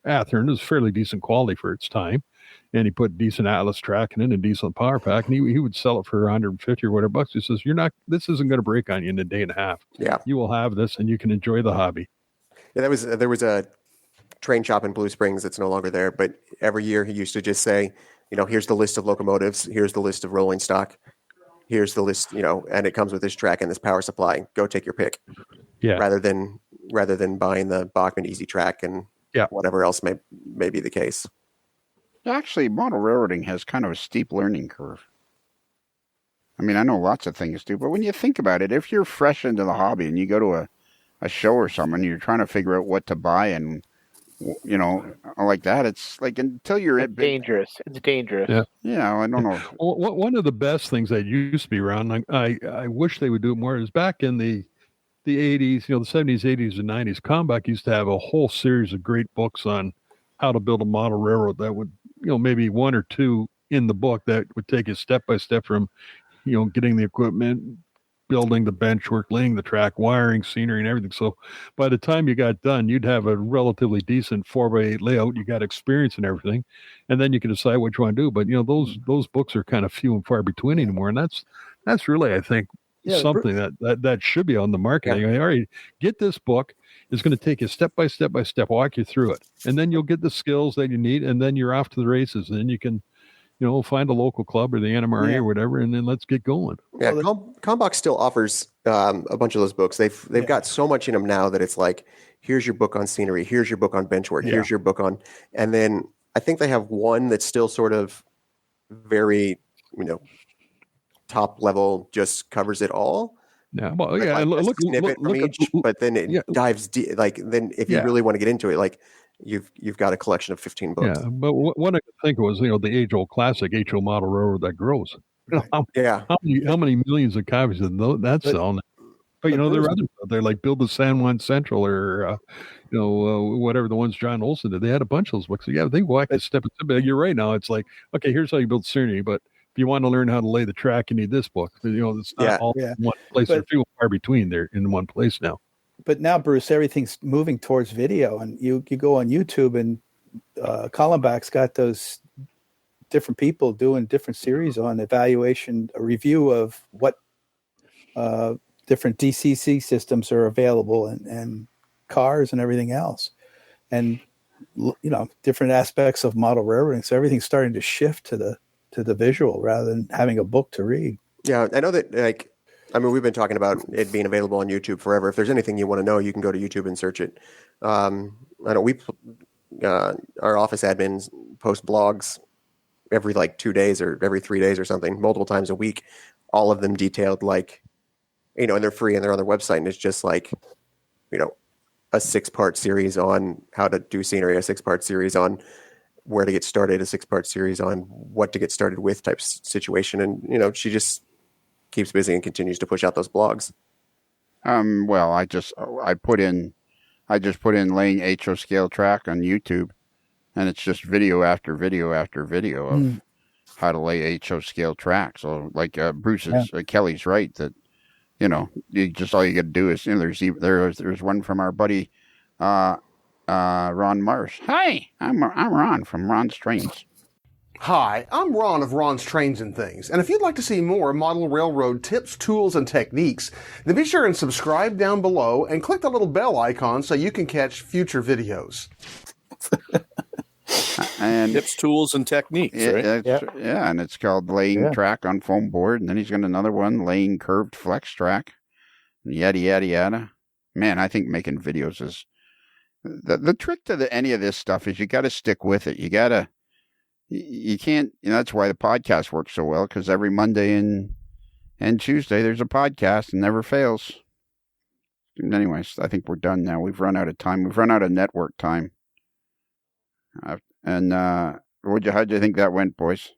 Athearn is fairly decent quality for its time, and he put decent Atlas tracking in a decent power pack, and he would sell it for 150 or whatever bucks. He says, this isn't going to break on you in a day and a half. Yeah, you will have this, and you can enjoy the hobby. Yeah, there was a train shop in Blue Springs that's no longer there, but every year he used to just say, here's the list of locomotives, here's the list of rolling stock, here's the list, and it comes with this track and this power supply. Go take your pick. Yeah. Rather than buying the Bachmann Easy Track and whatever else may be the case. Actually, model railroading has kind of a steep learning curve. I mean, I know lots of things do, but when you think about it, if you're fresh into the hobby and you go to a show or something, and you're trying to figure out what to buy and, like that, it's like until you're It's dangerous. It's dangerous. Yeah, I don't know. Well, one of the best things that used to be around, I wish they would do it more, is back in the 80s, the 70s, 80s, and 90s, Comback used to have a whole series of great books on how to build a model railroad that would, maybe one or two in the book that would take you step by step from, getting the equipment, building the benchwork, laying the track, wiring, scenery, and everything. So by the time you got done, you'd have a relatively decent 4x8 layout. You got experience and everything, and then you can decide what you want to do. But those books are kind of few and far between anymore, and that's really, I think, something that should be on the market. Yeah. All right, get this book. It's going to take you step by step, walk you through it, and then you'll get the skills that you need, and then you're off to the races. And then you can, find a local club or the NMRA or whatever, and then let's get going. Yeah, Combox still offers a bunch of those books. They've got so much in them now that it's like, here's your book on scenery, here's your book on benchwork, here's your book on, and then I think they have one that's still sort of very, top level, just covers it all. Yeah, well, yeah. Like look from each, but then it dives deep. Like then, if you really want to get into it, like you've got a collection of 15 books. Yeah, but what I could think was, the age-old classic HO model railroad that grows. How many millions of copies did that sell? But there are others out there like Build the San Juan Central or whatever the ones John Olson did. They had a bunch of those books. So yeah, they walk a step. But you're right. Now it's like, okay, here's how you build scenery, but if you want to learn how to lay the track, you need this book. It's not all in one place. They're few and far between. They're in one place now. But now, Bruce, everything's moving towards video, and you go on YouTube, and Collenbach's got those different people doing different series on evaluation, a review of what different DCC systems are available and cars and everything else, and different aspects of model railroading. So everything's starting to shift to the visual rather than having a book to read. Yeah, I know that, we've been talking about it being available on YouTube forever. If there's anything you want to know, you can go to YouTube and search it. I know our office admins post blogs every 2 days or every 3 days or something, multiple times a week, all of them detailed, and they're free and they're on their website, and it's just a 6-part series on how to do scenery, a 6-part series on where to get started, a 6-part series on what to get started with type situation. And, she just keeps busy and continues to push out those blogs. Well, I just put in laying HO scale track on YouTube, and it's just video after video after video of how to lay HO scale track. So Bruce's, Kelly's right that, you just, all you got to do is, there's one from our buddy, Ron Marsh. Hi, I'm Ron from Ron's Trains. Hi, I'm Ron of Ron's Trains and Things, and if you'd like to see more model railroad tips, tools, and techniques, then be sure and subscribe down below and click the little bell icon so you can catch future videos. And tips, tools, and techniques, right? Yeah, and it's called laying track on foam board, and then he's got another one, laying curved flex track, yada, yada, yada. Man, I think making videos is... The trick to any of this stuff is you got to stick with it. You can't, that's why the podcast works so well, because every Monday and Tuesday there's a podcast and never fails. Anyways, I think we're done now. We've run out of time. We've run out of network time. How'd you think that went, boys?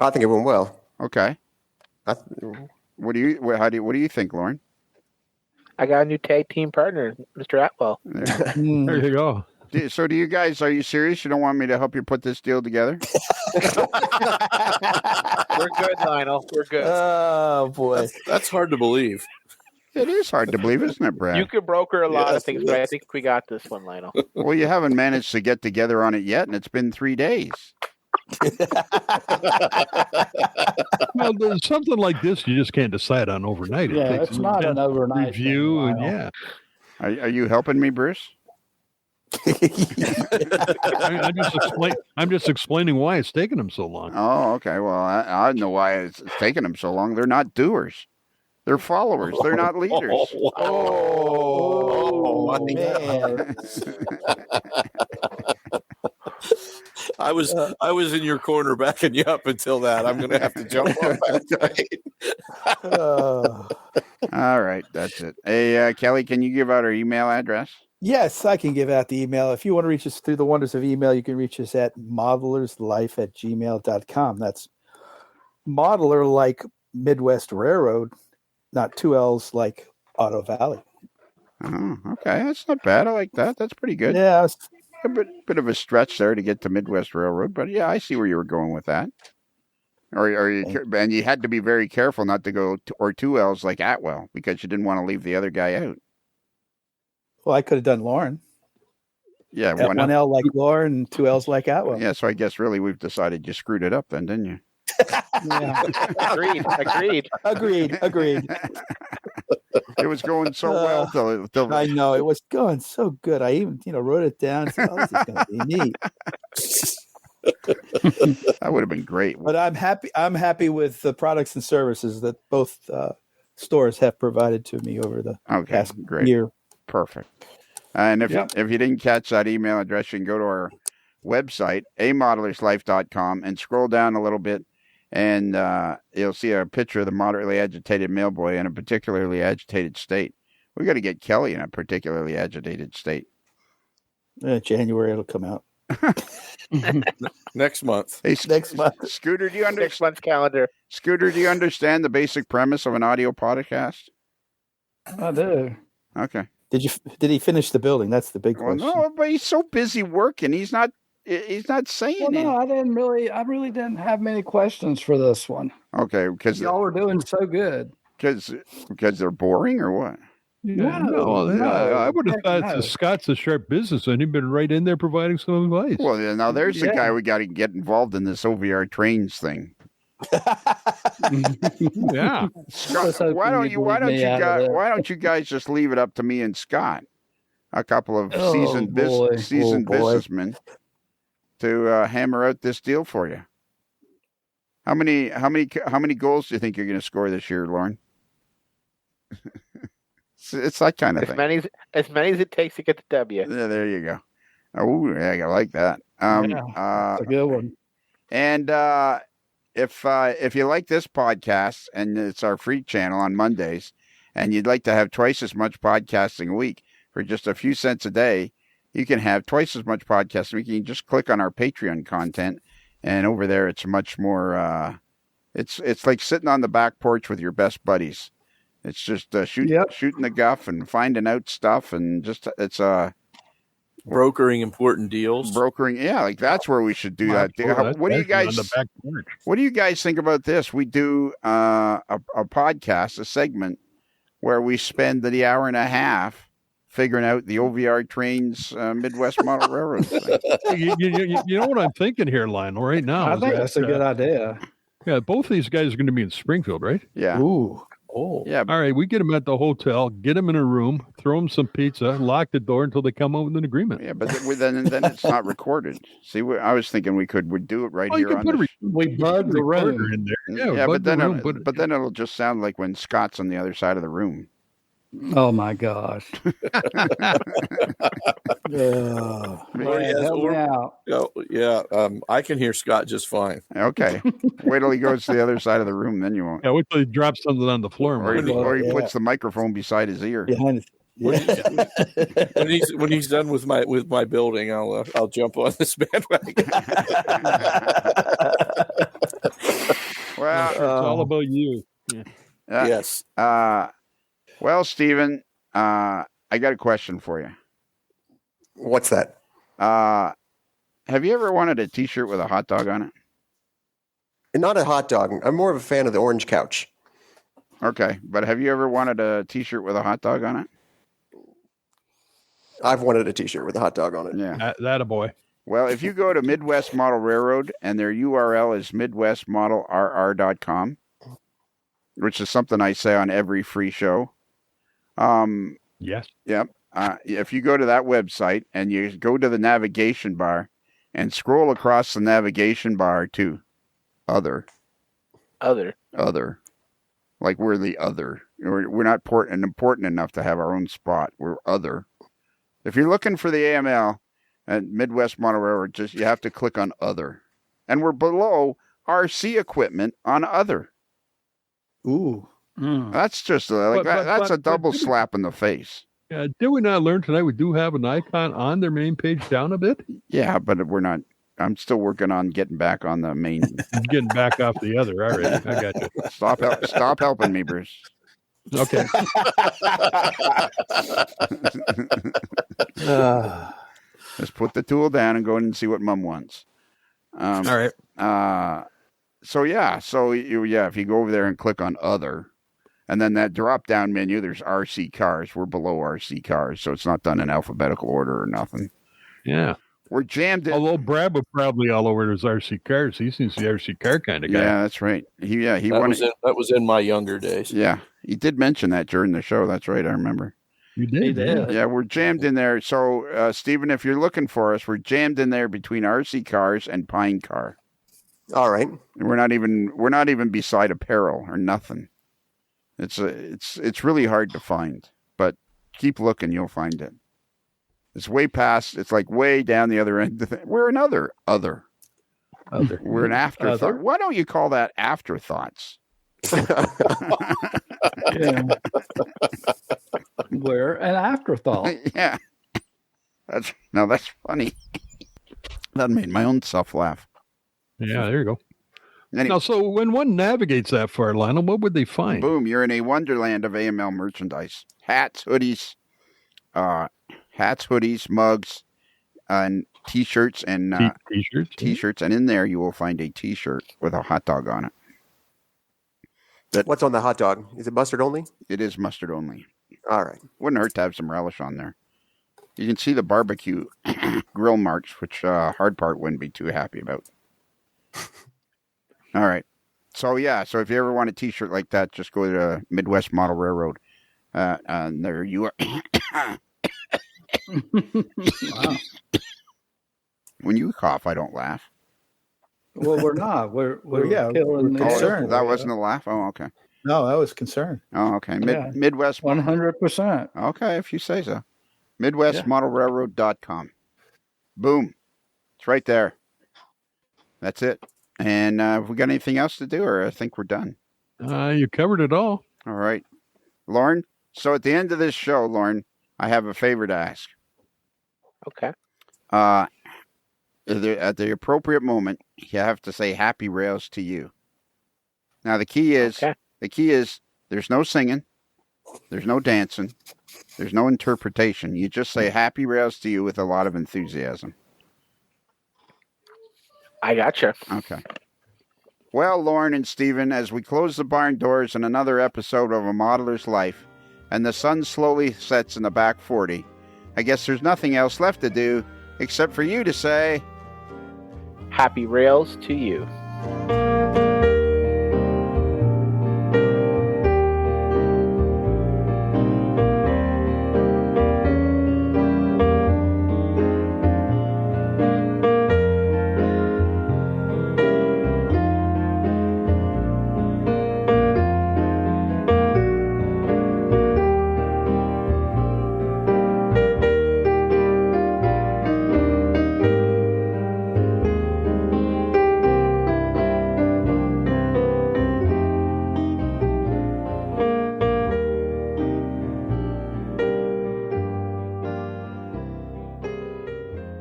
I think it went well. Okay. What do you think, Lorne? I got a new tag team partner, Mr. Atwell. There you go. So are you serious? You don't want me to help you put this deal together? We're good, Lionel. We're good. Oh, boy. That's hard to believe. It is hard to believe, isn't it, Brad? You could broker a lot of things, but I think we got this one, Lionel. Well, you haven't managed to get together on it yet, and it's been 3 days. Well, there's something like this you just can't decide on overnight. Yeah, it's not an overnight review, thing, and Are you helping me, Bruce? I'm just explaining why it's taking them so long. Oh, okay. Well, I know why it's taking them so long. They're not doers. They're followers. They're not leaders. Oh, man. I was in your corner backing you up until that. I'm going to have to jump on that. All right, that's it. Hey, Kelly, can you give out our email address? Yes, I can give out the email. If you want to reach us through the wonders of email, you can reach us at modellerslife@gmail.com. That's modeler like Midwest Railroad, not 2 L's like Otter Valley. Oh, okay. That's not bad. I like that. That's pretty good. Yeah. A bit of a stretch there to get to Midwest Railroad, but yeah, I see where you were going with that. And you had to be very careful not to go or 2 L's like Atwell because you didn't want to leave the other guy out. Well, I could have done Lorne. Yeah, 1 L like Lorne and 2 L's like Atwell. Yeah, so I guess really we've decided you screwed it up then, didn't you? Agreed. It was going so well till I know it was going so good. I even wrote it down. So, this is going to be neat. That would have been great. But I'm happy with the products and services that both stores have provided to me over the past year. Perfect. And if you didn't catch that email address, you can go to our website, amodellerslife.com, and scroll down a little bit, and you'll see a picture of the moderately agitated mailboy in a particularly agitated state. We got to get Kelly in a particularly agitated state. January it'll come out. Next month. Hey, next month. Scooter, do you understand? 6 months calendar. Scooter, do you understand the basic premise of an audio podcast? I do. Okay. Did he finish the building? That's the big question. No, but he's so busy working. He's not saying it. No, I really didn't have many questions for this one. Okay, because y'all were doing so good. Because they're boring or what? No, I would have thought Scott's a sharp business, and he'd been right in there providing some advice. Well, now there's the guy we got to get involved in this OVR trains thing. Yeah, Scott, why don't you guys just leave it up to me and Scott, a couple of seasoned businessmen, to hammer out this deal for you? How many goals do you think you're going to score this year, Lorne? It's that kind of thing. As many as it takes to get the W. Yeah, there you go. Oh, yeah, I like that. That's a good one. And if you like this podcast, and it's our free channel on Mondays, and you'd like to have twice as much podcasting a week for just a few cents a day, you can have twice as much podcasting a week. You can just click on our Patreon content, and over there it's much more. It's like sitting on the back porch with your best buddies. It's just shooting the guff and finding out stuff, and it's brokering important deals. Like that's where we should do that. What do you guys? What do you guys think about this? We do a podcast, a segment where we spend the hour and a half figuring out the OVR trains Midwest Model Railroad thing. You know what I'm thinking here, Lionel, right now? I think that's a good idea. Yeah, both of these guys are going to be in Springfield, right? Yeah. Ooh. Oh, Yeah. All right, we get them at the hotel, get them in a room, throw them some pizza, lock the door until they come up with an agreement. Yeah, but then it's not recorded. See, I was thinking we'd do it right here on the We bug the room. in there. Yeah, bug but the room, then it'll just sound like when Scott's on the other side of the room. Oh my gosh! Help me out. I can hear Scott just fine. Okay. Wait till he goes to the other side of the room, then you won't. Yeah, wait till he drops something on the floor. Or he puts the microphone beside his ear. Behind When he's done with my building, I'll jump on this bandwagon. Well, it's all about you. Yeah. Yes. Well, Stephen, I got a question for you. What's that? Have you ever wanted a T-shirt with a hot dog on it? Not a hot dog. I'm more of a fan of the orange couch. Okay, but have you ever wanted a T-shirt with a hot dog on it? I've wanted a T-shirt with a hot dog on it. Yeah. That a boy. Well, if you go to Midwest Model Railroad and their URL is midwestmodelrr.com, which is something I say on every free show. Yes. Yep. If you go to that website and you go to the navigation bar and scroll across the navigation bar to other. Like we're the other. We're not important enough to have our own spot. We're other. If you're looking for the AML at Midwest Model Railroad, you have to click on other. And we're below RC equipment on other. Ooh. That's just that's a double slap in the face. Did we not learn tonight we do have an icon on their main page down a bit? Yeah, but we're not. I'm still working on getting back on the main. Getting back off the other. All right, I got you. Stop helping me, Bruce. Okay. Just put the tool down and go in and see what Mom wants. All right. So if you go over there and click on other, and then that drop down menu, there's RC cars. We're below RC cars, so it's not done in alphabetical order or nothing. Yeah. We're jammed in. Although Brad would probably all over his RC cars. He seems the RC car kind of guy. Yeah, that's right. That was in my younger days. Yeah, he did mention that during the show. That's right. I remember. You did. Yeah, we're jammed in there. So, Stephen, if you're looking for us, we're jammed in there between RC cars and Pine Car. All right. And we're not even beside apparel or nothing. It's really hard to find, but keep looking, you'll find it. It's way past. It's like way down the other end. We're another other. We're an afterthought. Other? Why don't you call that afterthoughts? Yeah. We're an afterthought. Yeah. That's funny. That made my own self laugh. Yeah, there you go. Anyway, Now, so when one navigates that far, Lionel, what would they find? boom, you're in a wonderland of AML merchandise. Hats, hoodies, mugs, and T-shirts and T-shirts. T-shirts, and in there you will find a T-shirt with a hot dog on it. What's on the hot dog? Is it mustard only? It is mustard only. All right. Wouldn't hurt to have some relish on there. You can see the barbecue grill marks, which Hard Part wouldn't be too happy about. All right. So if you ever want a T-shirt like that, just go to Midwest Model Railroad. And there you are. Wow. When you cough, I don't laugh. Well, we're not. We're killing the concerned. That wasn't a laugh? Oh, okay. No, I was concerned. Oh, okay. Yeah. Midwest. 100%. Okay, if you say so. MidwestModelRailroad.com. Boom. It's right there. That's it. And have we got anything else to do, or I think we're done? You covered it all. All right. Lorne, so at the end of this show, Lorne, I have a favor to ask. Okay. At the appropriate moment, you have to say happy rails to you. Now, the key is there's no singing, there's no dancing, there's no interpretation. You just say happy rails to you with a lot of enthusiasm. I gotcha. Okay. Well, Lorne and Stephen, as we close the barn doors on another episode of A Modeler's Life, and the sun slowly sets in the back 40. I guess there's nothing else left to do except for you to say, Happy rails to you.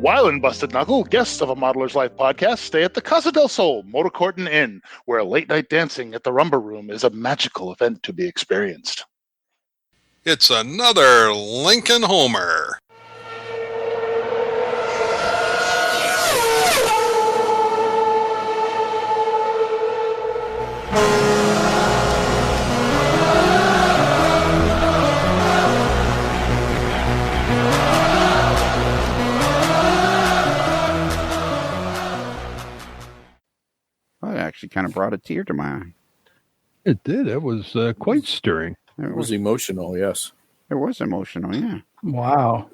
While in Busted Knuckle, guests of a Modeler's Life podcast stay at the Casa del Sol Motor Court and Inn, where late-night dancing at the Rumba Room is a magical event to be experienced. It's another Lincoln Homer. Well, it actually kind of brought a tear to my eye. It did. It was quite stirring. It was emotional, yes. It was emotional, yeah. Wow.